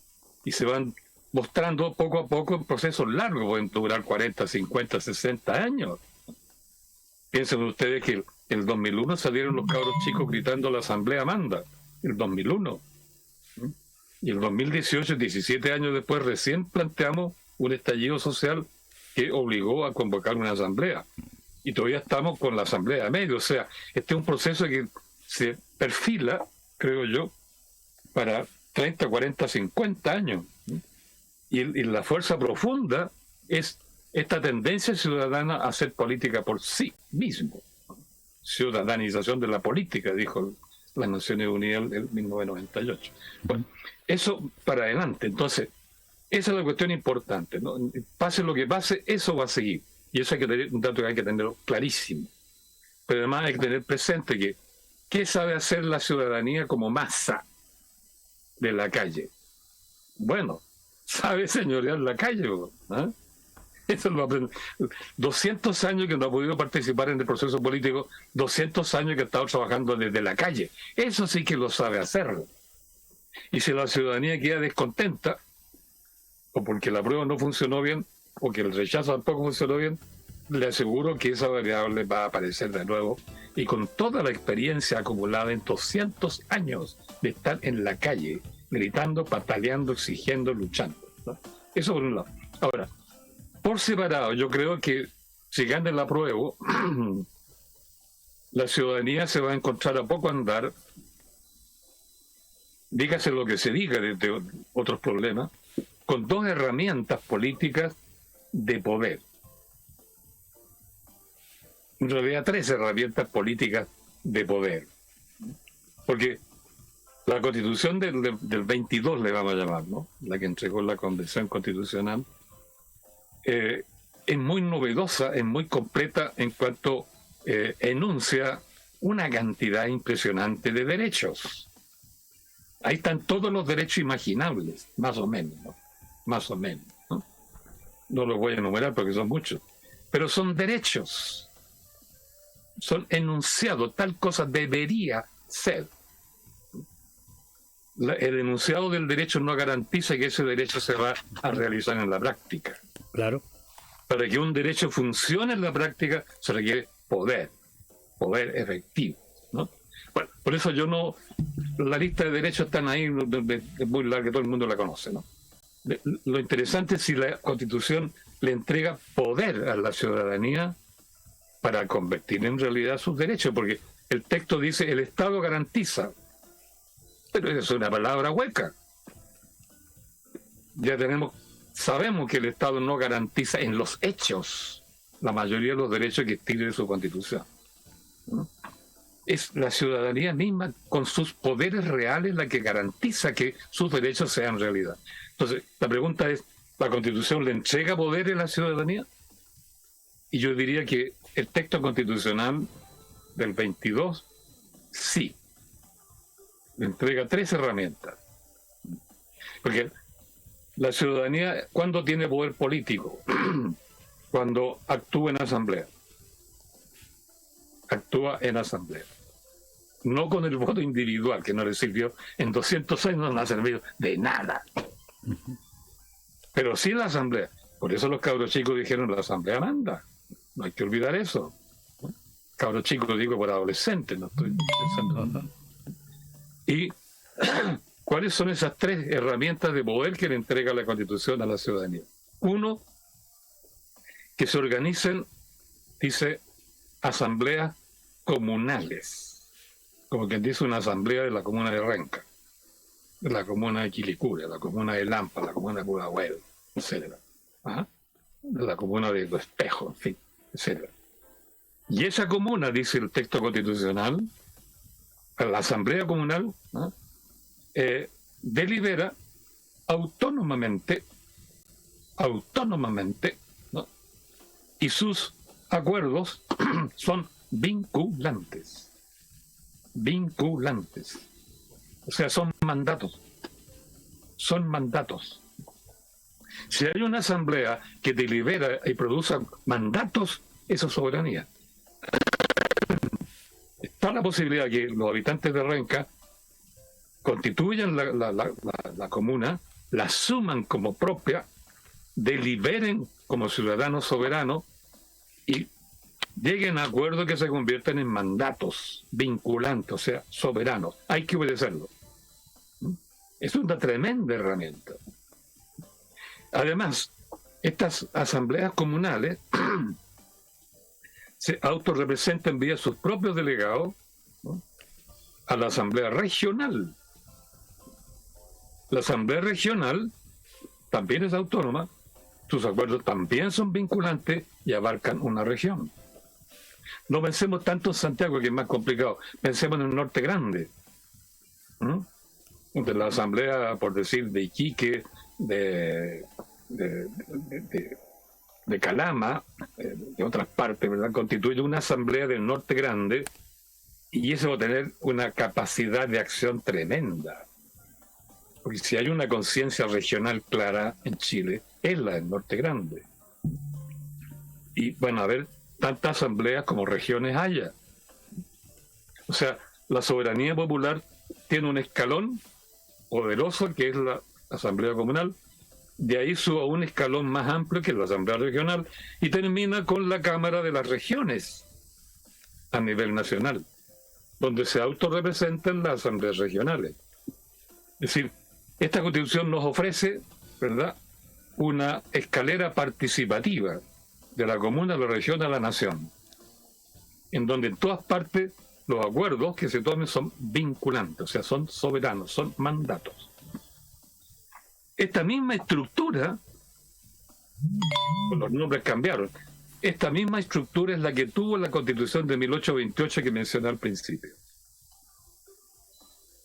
C: Y se van mostrando poco a poco en procesos largos, pueden durar 40, 50, 60 años. Piensen ustedes que en el 2001 salieron los cabros chicos gritando "la Asamblea manda", el 2001. Y el 2018, 17 años después, recién planteamos un estallido social que obligó a convocar una asamblea. Y todavía estamos con la asamblea a medio. O sea, este es un proceso que se perfila, creo yo, para 30, 40, 50 años. Y la fuerza profunda es esta tendencia ciudadana a hacer política por sí mismo. Ciudadanización de la política, dijo las Naciones Unidas en 1998. Bueno, eso para adelante. Entonces, esa es la cuestión importante, ¿no? Pase lo que pase, eso va a seguir. Y eso hay que tener un dato que hay que tenerlo clarísimo. Pero además hay que tener presente que ¿qué sabe hacer la ciudadanía como masa de la calle? Bueno, sabe señorear la calle, ¿no? Eso lo aprende. 200 años que no ha podido participar en el proceso político, 200 años que ha estado trabajando desde la calle. Eso sí que lo sabe hacer. Y si la ciudadanía queda descontenta, o porque la prueba no funcionó bien, o que el rechazo tampoco funcionó bien, le aseguro que esa variable va a aparecer de nuevo, y con toda la experiencia acumulada en 200 años de estar en la calle, gritando, pataleando, exigiendo, luchando, ¿no? Eso por un lado. Ahora, por separado, yo creo que si gana el apruebo, la ciudadanía se va a encontrar a poco andar, dígase lo que se diga de otros problemas, con dos herramientas políticas de poder. En realidad, tres herramientas políticas de poder. Porque la Constitución del 22, le vamos a llamar, ¿no?, la que entregó la Convención Constitucional, es muy novedosa, es muy completa en cuanto enuncia una cantidad impresionante de derechos. Ahí están todos los derechos imaginables, más o menos, ¿no? Más o menos, ¿no? No los voy a enumerar porque son muchos, pero son derechos. Son enunciados, tal cosa debería ser. El enunciado del derecho no garantiza que ese derecho se va a realizar en la práctica.
A: Claro.
C: Para que un derecho funcione en la práctica se requiere poder efectivo, ¿no? Bueno, por eso yo no... La lista de derechos están ahí, es muy larga, todo el mundo la conoce, ¿no? Lo interesante es si la Constitución le entrega poder a la ciudadanía para convertir en realidad sus derechos, porque el texto dice el Estado garantiza, pero es una palabra hueca. Ya sabemos que el Estado no garantiza en los hechos la mayoría de los derechos que tiene su Constitución, ¿no? Es la ciudadanía misma con sus poderes reales la que garantiza que sus derechos sean realidad. Entonces, la pregunta es, ¿la Constitución le entrega poder a la ciudadanía? Y yo diría que el texto constitucional del 22, sí, le entrega tres herramientas. Porque la ciudadanía, ¿cuándo tiene poder político? Cuando actúa en asamblea. Actúa en asamblea. No con el voto individual, que no le sirvió, en 200 años no le ha servido de nada. Pero sí la asamblea. Por eso los cabros chicos dijeron, la asamblea manda. No hay que olvidar eso. Cabros chicos, lo digo por adolescentes, no estoy pensando. ¿Y cuáles son esas tres herramientas de poder que le entrega la Constitución a la ciudadanía? Uno, que se organicen, dice, asambleas comunales, como quien dice una asamblea de la comuna de Renca, de la comuna de Quilicura, la comuna de Lampa, la comuna de Pudahuel, etc. De la comuna de Los Espejos, en fin, etc. Y esa comuna, dice el texto constitucional, la asamblea comunal, ¿no?, delibera autónomamente, ¿no?, y sus acuerdos son vinculantes. O sea, son mandatos. Si hay una asamblea que delibera y produce mandatos, eso es soberanía. Está la posibilidad que los habitantes de Renca constituyan la comuna, la asuman como propia, deliberen como ciudadanos soberanos y lleguen a acuerdos que se convierten en mandatos vinculantes, o sea, soberanos. Hay que obedecerlo. Es una tremenda herramienta. Además, estas asambleas comunales se autorrepresentan vía sus propios delegados, ¿no?, a la asamblea regional. La asamblea regional también es autónoma, sus acuerdos también son vinculantes y abarcan una región. No pensemos tanto en Santiago, que es más complicado, pensemos en el norte grande, de la asamblea, por decir, de Iquique, de Calama, de otras partes, ¿verdad?, constituye una asamblea del norte grande, y eso va a tener una capacidad de acción tremenda. Porque si hay una conciencia regional clara en Chile, es la del norte grande. Y van a haber tantas asambleas como regiones haya. O sea, la soberanía popular tiene un escalón poderoso, que es la asamblea comunal, De ahí sube a un escalón más amplio que es la Asamblea Regional y termina con la Cámara de las Regiones a nivel nacional, donde se autorrepresentan las asambleas regionales. Es decir, esta Constitución nos ofrece, ¿verdad?, una escalera participativa de la comuna, a la región, a la nación, en donde en todas partes los acuerdos que se tomen son vinculantes, o sea, son soberanos, son mandatos. Esta misma estructura, los nombres cambiaron, esta misma estructura es la que tuvo la Constitución de 1828 que mencioné al principio.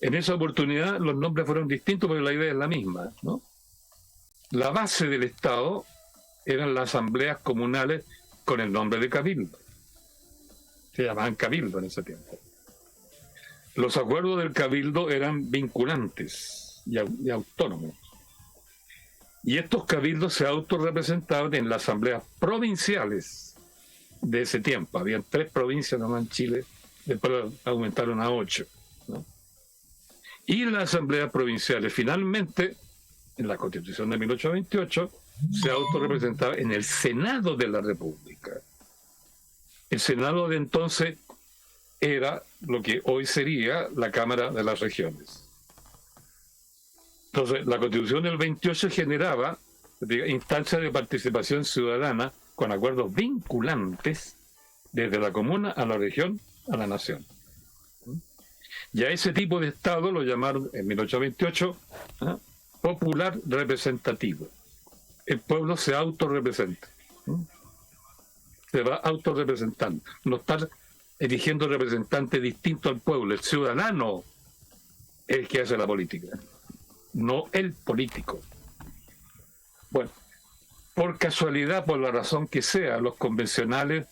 C: En esa oportunidad los nombres fueron distintos, pero la idea es la misma, ¿no? La base del Estado eran las asambleas comunales con el nombre de cabildo. Se llamaban cabildo en ese tiempo. Los acuerdos del cabildo eran vinculantes y autónomos. Y estos cabildos se autorrepresentaban en las asambleas provinciales de ese tiempo. Habían 3 provincias nomás en Chile, después aumentaron a 8, ¿no? Y las asambleas provinciales, finalmente, en la Constitución de 1828, se autorrepresentaba en el Senado de la República. El Senado de entonces era lo que hoy sería la Cámara de las Regiones. Entonces, la Constitución del 28 generaba instancias de participación ciudadana con acuerdos vinculantes desde la comuna a la región a la nación. Y a ese tipo de Estado lo llamaron en 1828 popular representativo. El pueblo se autorrepresenta. Se va autorrepresentando. No está eligiendo representante distinto al pueblo. El ciudadano es el que hace la política, no el político. Bueno, por casualidad, por la razón que sea, los convencionales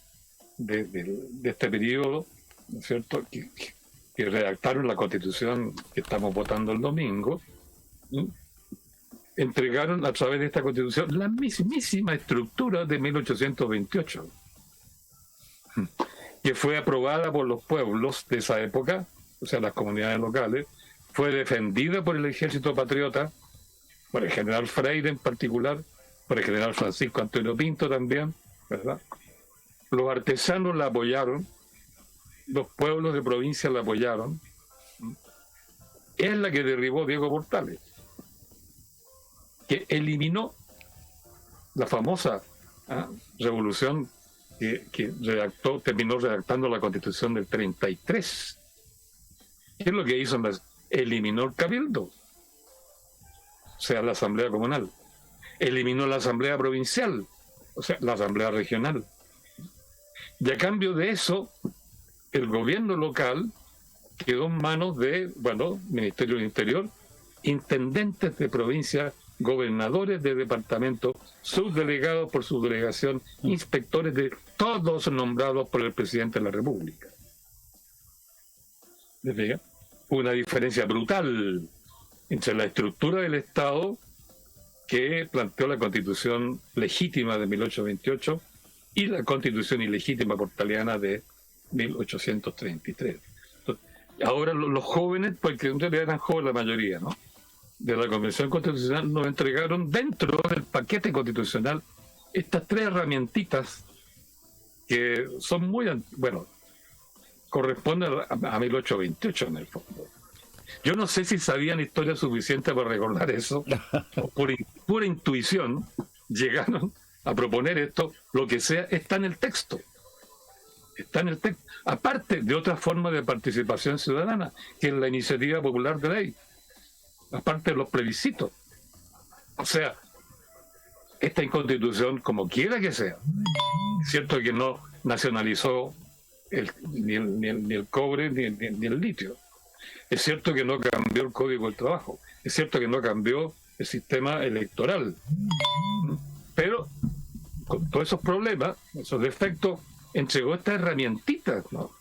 C: de este periodo, ¿no es cierto?, que redactaron la Constitución que estamos votando el domingo, entregaron a través de esta Constitución la mismísima estructura de 1828, que fue aprobada por los pueblos de esa época, o sea, las comunidades locales, fue defendida por el ejército patriota, por el general Freire en particular, por el general Francisco Antonio Pinto también, ¿verdad? Los artesanos la apoyaron, los pueblos de provincia la apoyaron. Es la que derribó Diego Portales, que eliminó la famosa revolución que terminó redactando la Constitución del 33. ¿Qué es lo que hizo? Eliminó el cabildo, o sea, la asamblea comunal. Eliminó la asamblea provincial, o sea, la asamblea regional. Y a cambio de eso, el gobierno local quedó en manos de, Ministerio del Interior, intendentes de provincia, gobernadores de departamentos, subdelegados por su delegación, inspectores de todos nombrados por el presidente de la República. ¿Les fija? Una diferencia brutal entre la estructura del Estado que planteó la Constitución legítima de 1828 y la Constitución ilegítima portaliana de 1833. Entonces, ahora los jóvenes, porque en realidad eran jóvenes la mayoría, ¿no?, de la Convención Constitucional, nos entregaron dentro del paquete constitucional estas 3 herramientitas que son muy, corresponden a 1828 en el fondo. Yo no sé si sabían historia suficiente para recordar eso, o por pura intuición llegaron a proponer esto, lo que sea, está en el texto. Está en el texto. Aparte de otra forma de participación ciudadana, que es la iniciativa popular de ley. Aparte de los plebiscitos. O sea, esta Constitución, como quiera que sea, es cierto que no nacionalizó ni el cobre ni el litio. Es cierto que no cambió el Código del Trabajo. Es cierto que no cambió el sistema electoral. Pero, con todos esos problemas, esos defectos, entregó estas herramientitas, ¿no?,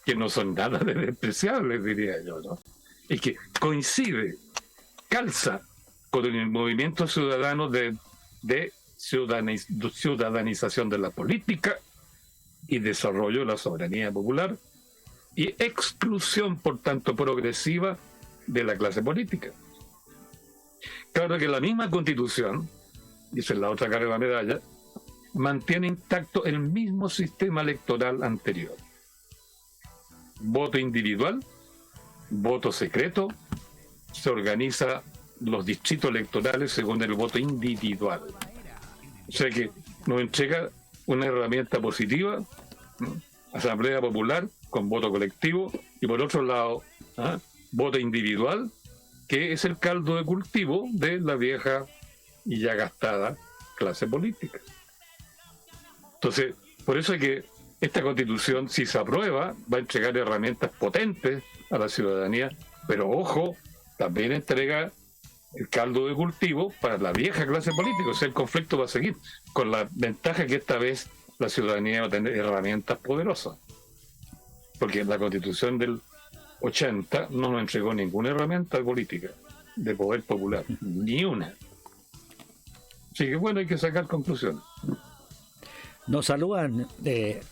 C: que no son nada de despreciables, diría yo, ¿no?, y que coincide, calza con el movimiento ciudadano de ciudadanización de la política y desarrollo de la soberanía popular y exclusión, por tanto, progresiva de la clase política. Claro que la misma Constitución y esa es la otra cara de la medalla, mantiene intacto el mismo sistema electoral anterior. Voto individual, voto secreto, se organiza los distritos electorales según el voto individual. O sea que nos entrega una herramienta positiva, ¿no? Asamblea Popular con voto colectivo, y por otro lado, voto individual, que es el caldo de cultivo de la vieja y ya gastada clase política. Entonces, por eso es que esta Constitución, si se aprueba, va a entregar herramientas potentes a la ciudadanía, pero ojo, también entrega el caldo de cultivo para la vieja clase política. O sea, el conflicto va a seguir, con la ventaja que esta vez la ciudadanía va a tener herramientas poderosas. Porque la Constitución del 80 no nos entregó ninguna herramienta política de poder popular, ni una. Así que bueno, hay que sacar conclusiones.
A: Nos saludan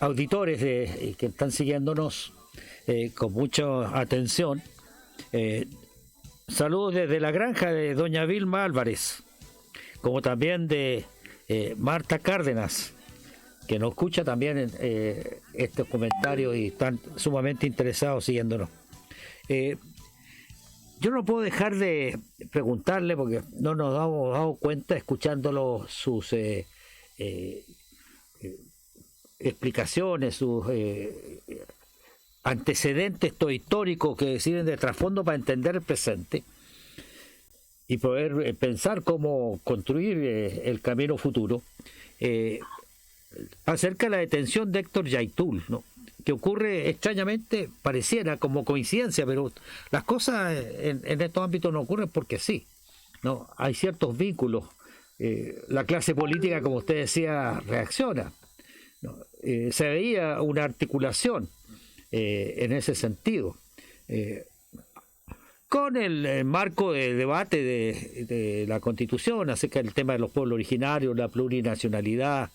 A: auditores que están siguiéndonos con mucha atención. Saludos desde la granja de doña Vilma Álvarez, como también de Marta Cárdenas, que nos escucha también en estos comentarios y están sumamente interesados siguiéndonos. Yo no puedo dejar de preguntarle, porque no nos hemos dado cuenta escuchándolo, sus explicaciones, sus antecedentes históricos que sirven de trasfondo para entender el presente y poder pensar cómo construir el camino futuro. Acerca de la detención de Héctor Yaitul, ¿no? Que ocurre extrañamente, pareciera como coincidencia, pero las cosas en estos ámbitos no ocurren porque sí, ¿no? Hay ciertos vínculos. La clase política, como usted decía, reacciona, ¿no? Se veía una articulación en ese sentido. Con el marco de debate de la Constitución acerca del tema de los pueblos originarios, la plurinacionalidad,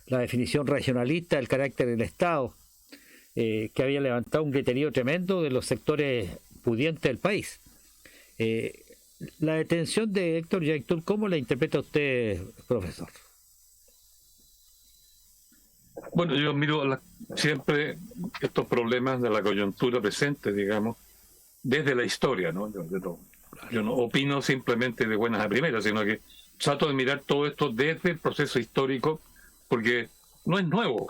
A: la definición regionalista del carácter del Estado, que había levantado un griterío tremendo de los sectores pudientes del país. La detención de Héctor Yaitul, ¿cómo la interpreta usted, profesor?
C: Bueno, yo miro siempre estos problemas de la coyuntura presente, digamos, desde la historia, ¿no? Yo no opino simplemente de buenas a primeras, sino que trato de mirar todo esto desde el proceso histórico, porque no es nuevo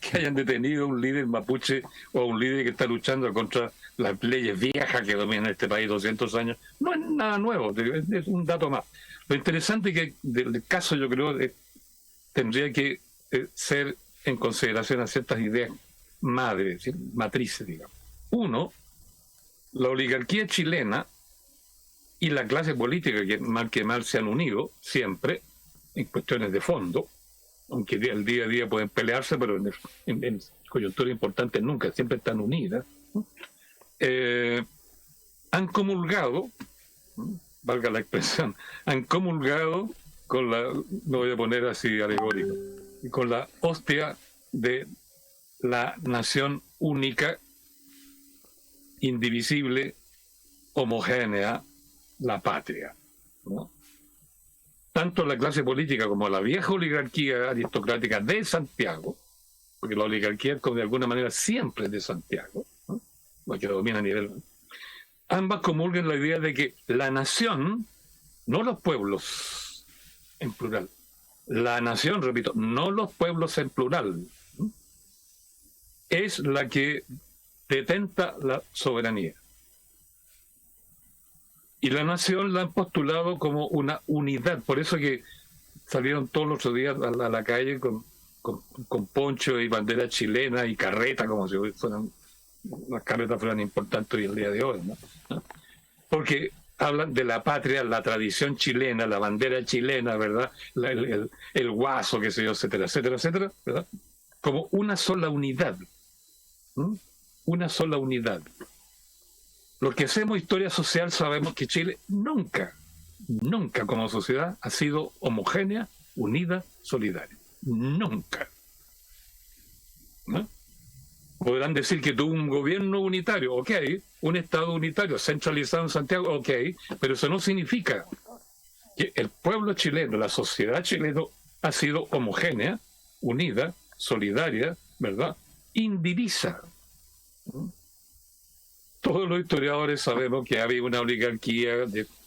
C: que hayan detenido a un líder mapuche o a un líder que está luchando contra las leyes viejas que dominan este país 200 años. No es nada nuevo, es un dato más. Lo interesante es que del caso, yo creo, tendría que ser en consideración a ciertas ideas madres, matrices, digamos. Uno, la oligarquía chilena y la clase política, que mal se han unido siempre en cuestiones de fondo, aunque el día a día pueden pelearse, pero en coyunturas importantes nunca, siempre están unidas, ¿no? Han comulgado, valga la expresión, han comulgado con lo voy a poner así alegórico, con la hostia de la nación única, indivisible, homogénea, la patria, ¿no? Tanto la clase política como la vieja oligarquía aristocrática de Santiago, porque la oligarquía de alguna manera siempre es de Santiago, ¿no? La que domina a nivel... Ambas comulgan la idea de que la nación, no los pueblos en plural, la nación, repito, no los pueblos en plural, ¿no? Es la que detenta la soberanía. Y la nación la han postulado como una unidad. Por eso que salieron todos los otros días a la calle con poncho y bandera chilena y carreta, como si las carretas fueran importantes hoy el día de hoy, ¿no? Porque hablan de la patria, la tradición chilena, la bandera chilena, ¿verdad? El guaso, qué sé yo, etcétera, etcétera, etcétera, ¿verdad? Como una sola unidad. ¿Mm? Una sola unidad. Los que hacemos historia social sabemos que Chile nunca como sociedad ha sido homogénea, unida, solidaria. Nunca. ¿No? Podrán decir que tuvo un gobierno unitario, ok, un Estado unitario centralizado en Santiago, ok, pero eso no significa que el pueblo chileno, la sociedad chilena ha sido homogénea, unida, solidaria, ¿verdad? Indivisa. Todos los historiadores sabemos que había una oligarquía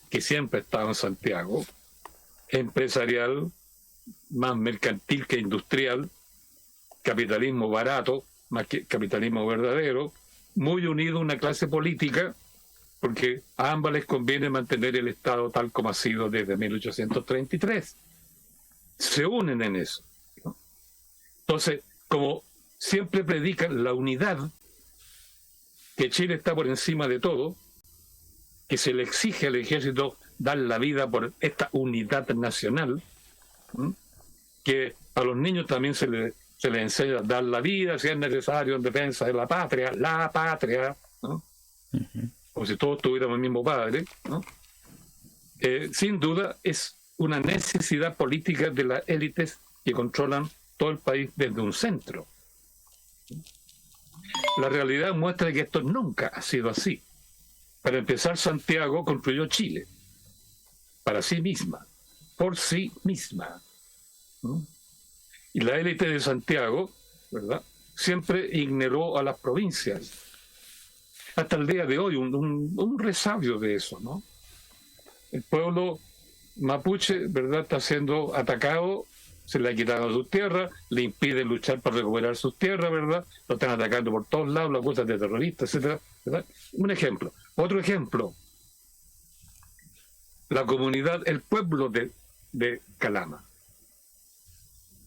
C: que siempre estaba en Santiago, empresarial, más mercantil que industrial, capitalismo barato, más que capitalismo verdadero, muy unido a una clase política, porque a ambas les conviene mantener el Estado tal como ha sido desde 1833. Se unen en eso, ¿no? Entonces, como siempre predican la unidad, que Chile está por encima de todo, que se le exige al ejército dar la vida por esta unidad nacional, ¿no? Que a los niños también se les enseña a dar la vida si es necesario en defensa de la patria, ¿no? Como si todos tuviéramos el mismo padre, ¿no? Sin duda es una necesidad política de las élites que controlan todo el país desde un centro. La realidad muestra que esto nunca ha sido así. Para empezar, Santiago construyó Chile para sí misma, por sí misma, ¿no? Y la élite de Santiago, ¿verdad?, siempre ignoró a las provincias. Hasta el día de hoy, un resabio de eso, ¿no? El pueblo mapuche, ¿verdad?, está siendo atacado, se le ha quitado sus tierras, le impiden luchar para recuperar sus tierras, ¿verdad? Lo están atacando por todos lados, lo acusan de terroristas, etcétera, ¿verdad? Un ejemplo. Otro ejemplo. La comunidad, el pueblo de Calama,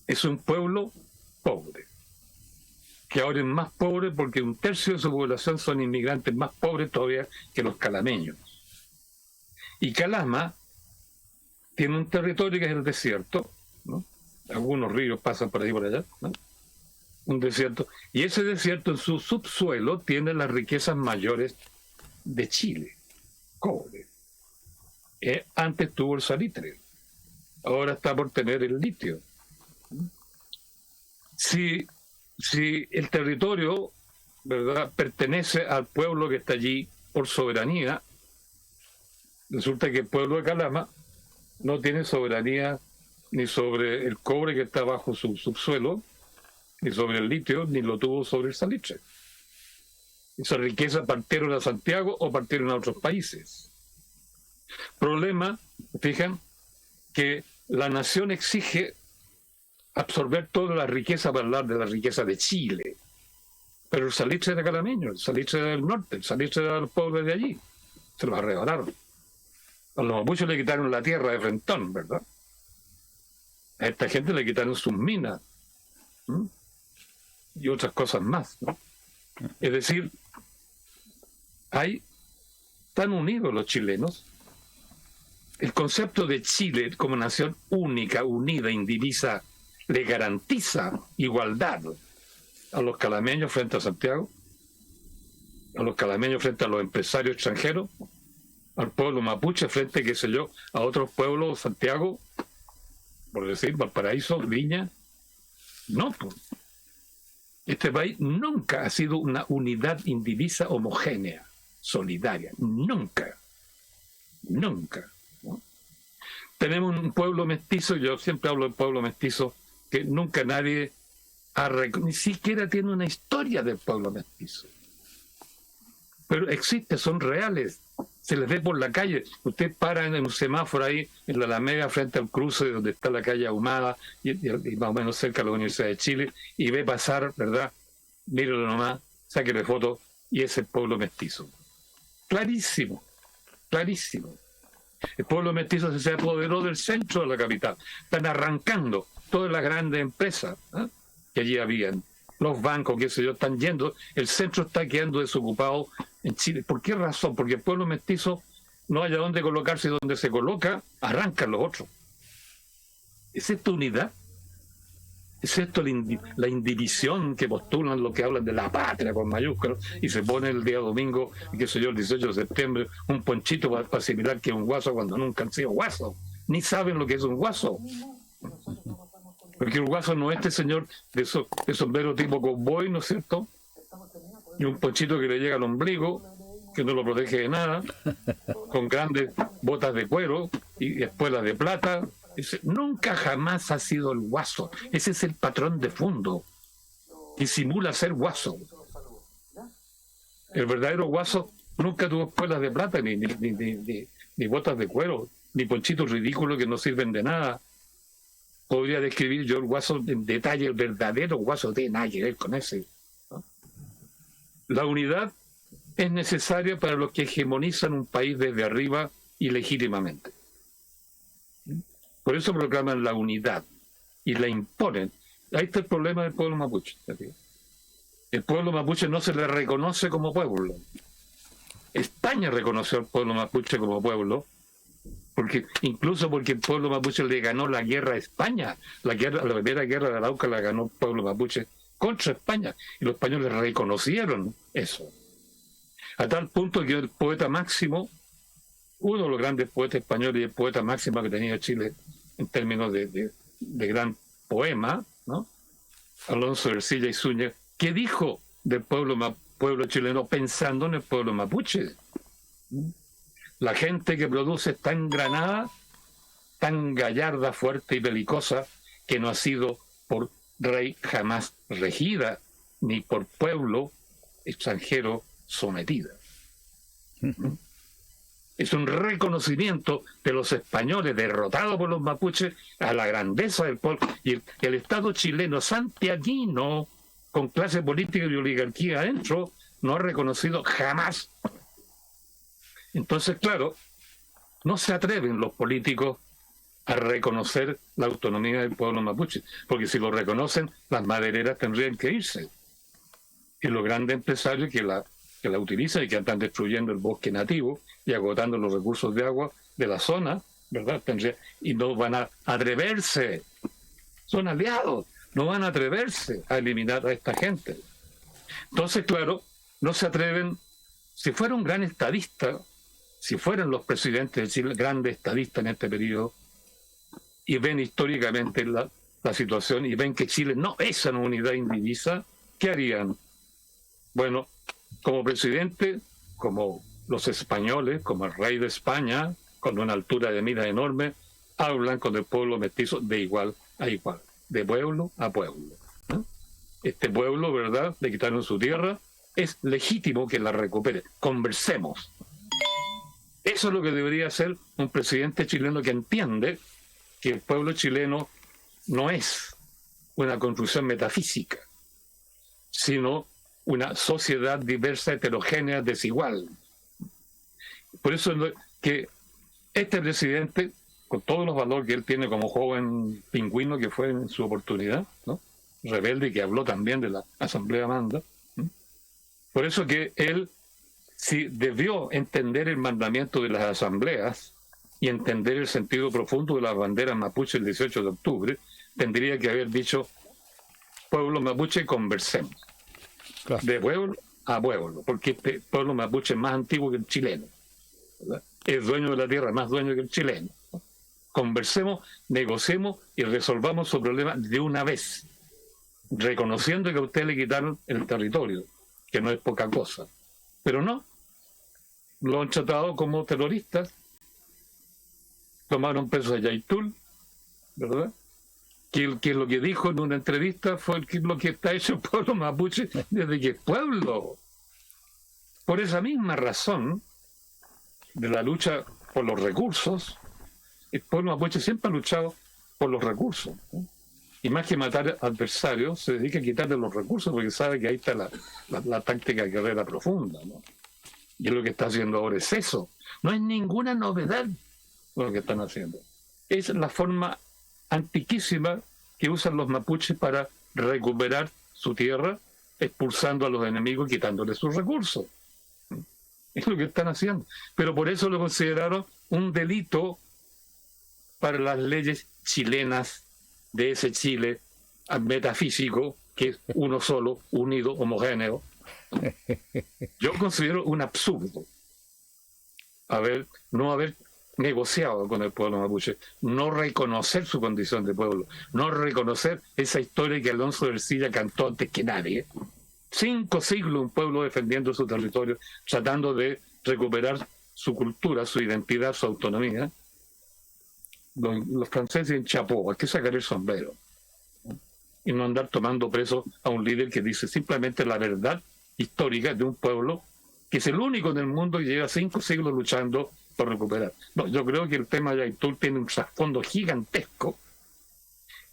C: es un pueblo pobre, que ahora es más pobre porque 1/3 de su población son inmigrantes más pobres todavía que los calameños. Y Calama tiene un territorio que es el desierto, ¿no? Algunos ríos pasan por ahí por allá, ¿no? Un desierto. Y ese desierto en su subsuelo tiene las riquezas mayores de Chile. Cobre. Antes tuvo el salitre. Ahora está por tener el litio. Si el territorio, ¿verdad?, pertenece al pueblo que está allí por soberanía, resulta que el pueblo de Calama no tiene soberanía ni sobre el cobre que está bajo su subsuelo, ni sobre el litio, ni lo tuvo sobre el salitre. Esa riqueza partieron a Santiago o partieron a otros países. Problema, fijan, que la nación exige absorber toda la riqueza para hablar de la riqueza de Chile. Pero el salitre era calameño, el salitre era del norte, el salitre era del pueblo de allí. Se lo arrebataron. A los mapuches le quitaron la tierra de Frentón, ¿verdad? A esta gente le quitaron sus minas, ¿no?, y otras cosas más, ¿no? Es decir, están unidos los chilenos. El concepto de Chile como nación única, unida, indivisa, le garantiza igualdad a los calameños frente a Santiago, a los calameños frente a los empresarios extranjeros, al pueblo mapuche frente, qué sé yo, a otros pueblos, Santiago, por decir, Valparaíso, Viña. No, pues. Este país nunca ha sido una unidad indivisa homogénea, solidaria. Nunca. Nunca, ¿no? Tenemos un pueblo mestizo, yo siempre hablo del pueblo mestizo, que nunca nadie ni siquiera tiene una historia del pueblo mestizo. Pero existe, son reales. Se les ve por la calle. Usted para en un semáforo ahí, en la Alameda, frente al cruce donde está la calle Ahumada, y más o menos cerca de la Universidad de Chile, y ve pasar, ¿verdad? Míralo nomás, sáquele foto, y es el pueblo mestizo. Clarísimo, clarísimo. El pueblo mestizo se apoderó del centro de la capital. Están arrancando todas las grandes empresas, ¿eh?, que allí habían. Los bancos, qué sé yo, están yendo. El centro está quedando desocupado en Chile. ¿Por qué razón? Porque el pueblo mestizo no haya dónde colocarse, y donde se coloca, arrancan los otros. ¿Es esto unidad? ¿Es esto la indivisión que postulan los que hablan de la patria con mayúsculas y se pone el día domingo, qué sé yo, el 18 de septiembre, un ponchito para asimilar que es un guaso cuando nunca han sido guasos? Ni saben lo que es un guaso. Porque el guaso no es este señor de sombrero tipo cowboy, ¿no es cierto? Y un ponchito que le llega al ombligo, que no lo protege de nada, con grandes botas de cuero, y espuelas de plata. Ese nunca jamás ha sido el guaso. Ese es el patrón de fondo. Disimula ser guaso. El verdadero guaso nunca tuvo espuelas de plata, ni botas de cuero, ni ponchitos ridículos que no sirven de nada. Podría describir yo el guaso en detalle, el verdadero guaso, de nada que ver con ese, ¿no? La unidad es necesaria para los que hegemonizan un país desde arriba y legítimamente. Por eso proclaman la unidad y la imponen. Ahí está el problema del pueblo mapuche. El pueblo mapuche no se le reconoce como pueblo. España reconoció al pueblo mapuche como pueblo, incluso porque el pueblo mapuche le ganó la guerra a España. La primera guerra de Arauca la ganó el pueblo mapuche contra España, y los españoles reconocieron eso. A tal punto que el poeta máximo, uno de los grandes poetas españoles y el poeta máximo que tenía Chile en términos de gran poema, ¿no?, Alonso de Ercilla y Zúñiga, ¿qué dijo del pueblo chileno pensando en el pueblo mapuche? La gente que produce es tan granada, tan gallarda, fuerte y belicosa, que no ha sido por rey jamás regida, ni por pueblo extranjero sometida. Es un reconocimiento de los españoles derrotados por los mapuches a la grandeza del pueblo. Y el Estado chileno santiaguino, con clase política y oligarquía adentro, no ha reconocido jamás. Entonces, claro, no se atreven los políticos a reconocer la autonomía del pueblo mapuche, porque si lo reconocen, las madereras tendrían que irse. Y los grandes empresarios que la utilizan y que están destruyendo el bosque nativo y agotando los recursos de agua de la zona, ¿verdad? Y no van a atreverse, son aliados, no van a atreverse a eliminar a esta gente. Entonces, claro, no se atreven. Si fuera un gran estadista, si fueran los presidentes de Chile grandes estadistas en este periodo, y ven históricamente la situación y ven que Chile no es una unidad indivisa, ¿qué harían? Bueno, como presidente, como los españoles, como el rey de España, con una altura de mira enorme, hablan con el pueblo mestizo de igual a igual, de pueblo a pueblo, ¿no? Este pueblo, ¿verdad?, le quitaron su tierra, es legítimo que la recupere. Conversemos. Eso es lo que debería hacer un presidente chileno que entiende que el pueblo chileno no es una construcción metafísica, sino una sociedad diversa, heterogénea, desigual. Por eso que este presidente, con todos los valores que él tiene como joven pingüino que fue en su oportunidad, ¿no?, rebelde, y que habló también de la Asamblea Manda, ¿no?, por eso que él, si debió entender el mandamiento de las asambleas y entender el sentido profundo de las banderas mapuche el 18 de octubre, tendría que haber dicho: pueblo mapuche, conversemos. Claro. De pueblo a pueblo, porque este pueblo mapuche es más antiguo que el chileno, ¿verdad? Es dueño de la tierra, más dueño que el chileno. Conversemos, negociemos y resolvamos su problema de una vez, reconociendo que a usted le quitaron el territorio, que no es poca cosa. Pero no, lo han tratado como terroristas, tomaron presos a Yaitul, ¿verdad? Que lo que dijo en una entrevista fue lo que está hecho el pueblo mapuche desde que es pueblo. Por esa misma razón de la lucha por los recursos, el pueblo mapuche siempre ha luchado por los recursos, ¿no? Y más que matar adversarios, se dedica a quitarle los recursos, porque sabe que ahí está la táctica de guerrera profunda, ¿no? Y lo que está haciendo ahora es eso. No es ninguna novedad lo que están haciendo. Es la forma antiquísima que usan los mapuches para recuperar su tierra, expulsando a los enemigos y quitándoles sus recursos. Es lo que están haciendo. Pero por eso lo consideraron un delito para las leyes chilenas de ese Chile metafísico, que es uno solo, unido, homogéneo. Yo considero un absurdo no haber negociado con el pueblo mapuche, no reconocer su condición de pueblo, no reconocer esa historia que Alonso de Ercilla cantó antes que nadie. 5 siglos un pueblo defendiendo su territorio, tratando de recuperar su cultura, su identidad, su autonomía, los franceses en chapó, hay que sacar el sombrero y no andar tomando preso a un líder que dice simplemente la verdad histórica de un pueblo que es el único en el mundo que lleva 5 siglos luchando por recuperar. No, yo creo que el tema de Aitul tiene un trasfondo gigantesco,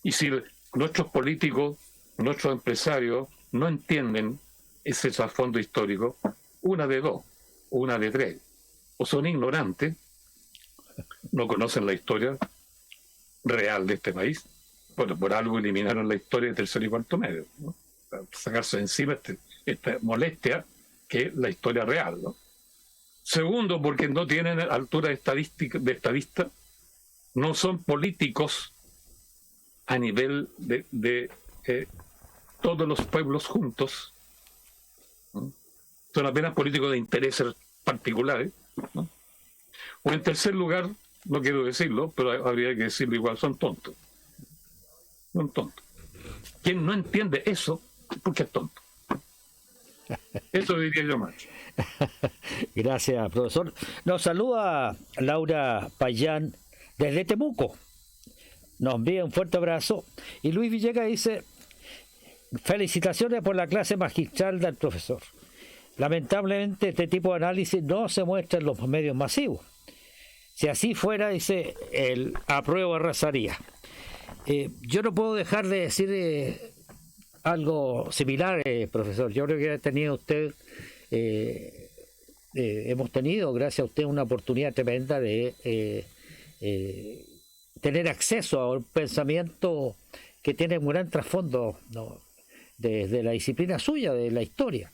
C: y si nuestros políticos, nuestros empresarios no entienden ese trasfondo histórico, una de dos, una de tres: o son ignorantes, no conocen la historia real de este país. Bueno, por algo eliminaron la historia de tercero y cuarto medio, ¿no? Para sacarse de encima esta molestia que es la historia real, ¿no? Segundo, porque no tienen altura de estadista, no son políticos a nivel de todos los pueblos juntos, ¿no? Son apenas políticos de intereses particulares, ¿no? O en tercer lugar, no quiero decirlo, pero habría que decirlo igual, son tontos. Son tontos. Quien no entiende eso, porque es tonto. Eso diría yo más.
A: Gracias, profesor. Nos saluda Laura Payán desde Temuco. Nos envía un fuerte abrazo. Y Luis Villegas dice: felicitaciones por la clase magistral del profesor. Lamentablemente este tipo de análisis no se muestra en los medios masivos. Si así fuera, dice, el apruebo arrasaría. Yo no puedo dejar de decir algo similar, profesor. Yo creo que ha tenido usted, hemos tenido, gracias a usted, una oportunidad tremenda de tener acceso a un pensamiento que tiene un gran trasfondo, ¿no?, de la disciplina suya, de la historia,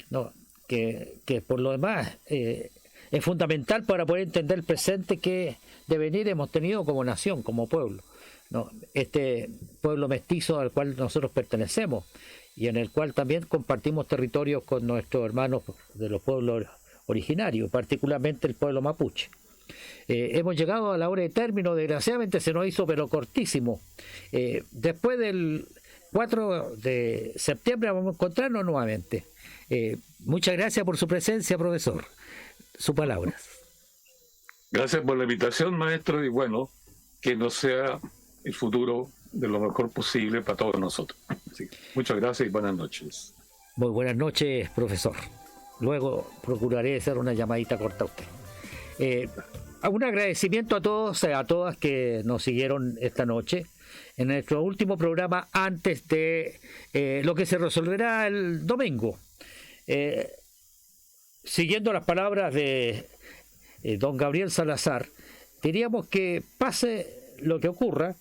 A: ¿no?, que por lo demás es fundamental para poder entender el presente que devenir hemos tenido como nación, como pueblo, ¿no? Este pueblo mestizo al cual nosotros pertenecemos y en el cual también compartimos territorios con nuestros hermanos de los pueblos originarios, particularmente el pueblo mapuche. Hemos llegado a la hora de término, desgraciadamente se nos hizo pero cortísimo. Después del 4 de septiembre vamos a encontrarnos nuevamente. Muchas gracias por su presencia, profesor. Sus palabras.
C: Gracias por la invitación, maestro, y bueno, que nos sea el futuro de lo mejor posible para todos nosotros. Así que, muchas gracias y buenas noches.
A: Muy buenas noches, profesor. Luego procuraré hacer una llamadita corta a usted. Un agradecimiento a todos, a todas que nos siguieron esta noche en nuestro último programa antes de lo que se resolverá el domingo. Siguiendo las palabras de don Gabriel Salazar, diríamos que pase lo que ocurra,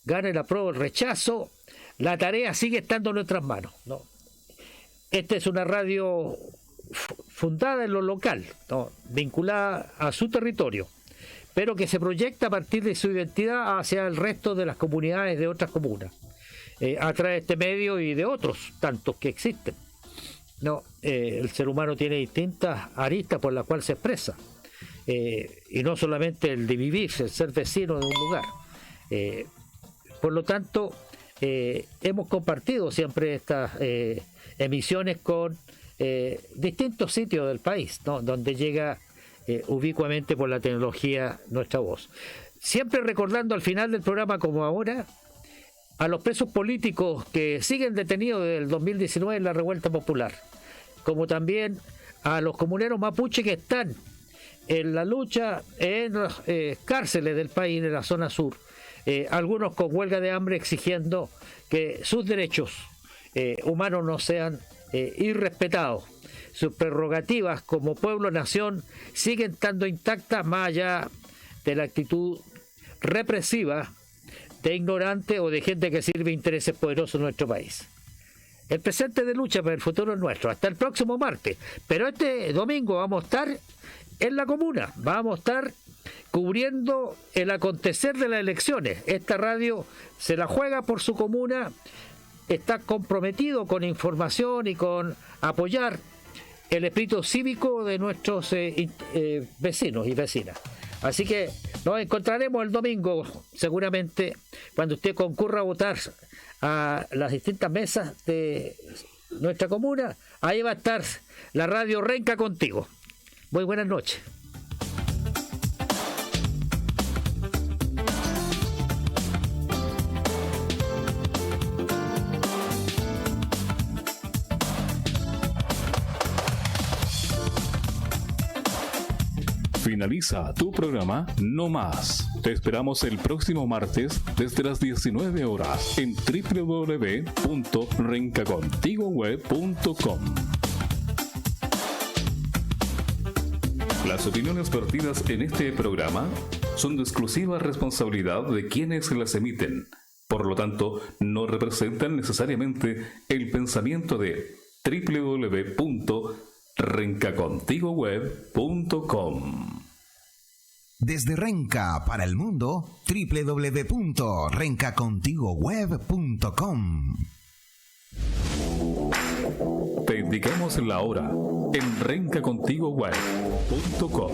A: gane el apruebo, el rechazo, la tarea sigue estando en nuestras manos, ¿no? Esta es una radio fundada en lo local, ¿no?, vinculada a su territorio, pero que se proyecta a partir de su identidad hacia el resto de las comunidades de otras comunas, a través de este medio y de otros tantos que existen. No, el ser humano tiene distintas aristas por las cuales se expresa, y no solamente el de vivir, el ser vecino de un lugar. Por lo tanto, hemos compartido siempre estas emisiones con distintos sitios del país, ¿no?, donde llega ubicuamente por la tecnología nuestra voz. Siempre recordando al final del programa, como ahora, a los presos políticos que siguen detenidos desde el 2019 en la revuelta popular, como también a los comuneros mapuche que están en la lucha en las cárceles del país, en la zona sur, algunos con huelga de hambre exigiendo que sus derechos humanos no sean irrespetados. Sus prerrogativas como pueblo-nación siguen estando intactas, más allá de la actitud represiva de ignorante o de gente que sirve intereses poderosos en nuestro país. El presente de lucha, pero el futuro es nuestro. Hasta el próximo martes. Pero este domingo vamos a estar en la comuna. Vamos a estar cubriendo el acontecer de las elecciones. Esta radio se la juega por su comuna. Está comprometido con información y con apoyar el espíritu cívico de nuestros vecinos y vecinas. Así que nos encontraremos el domingo, seguramente, cuando usted concurra a votar a las distintas mesas de nuestra comuna. Ahí va a estar la radio Renca contigo. Muy buenas noches.
B: finaliza tu programa No Más. Te esperamos el próximo martes desde las 19 horas en www.rencacontigoweb.com. Las opiniones vertidas en este programa son de exclusiva responsabilidad de quienes las emiten. Por lo tanto, no representan necesariamente el pensamiento de www.rencacontigoweb.com.
D: Desde Renca para el mundo, www.rencacontigoweb.com.
B: Te indicamos la hora en rencacontigoweb.com.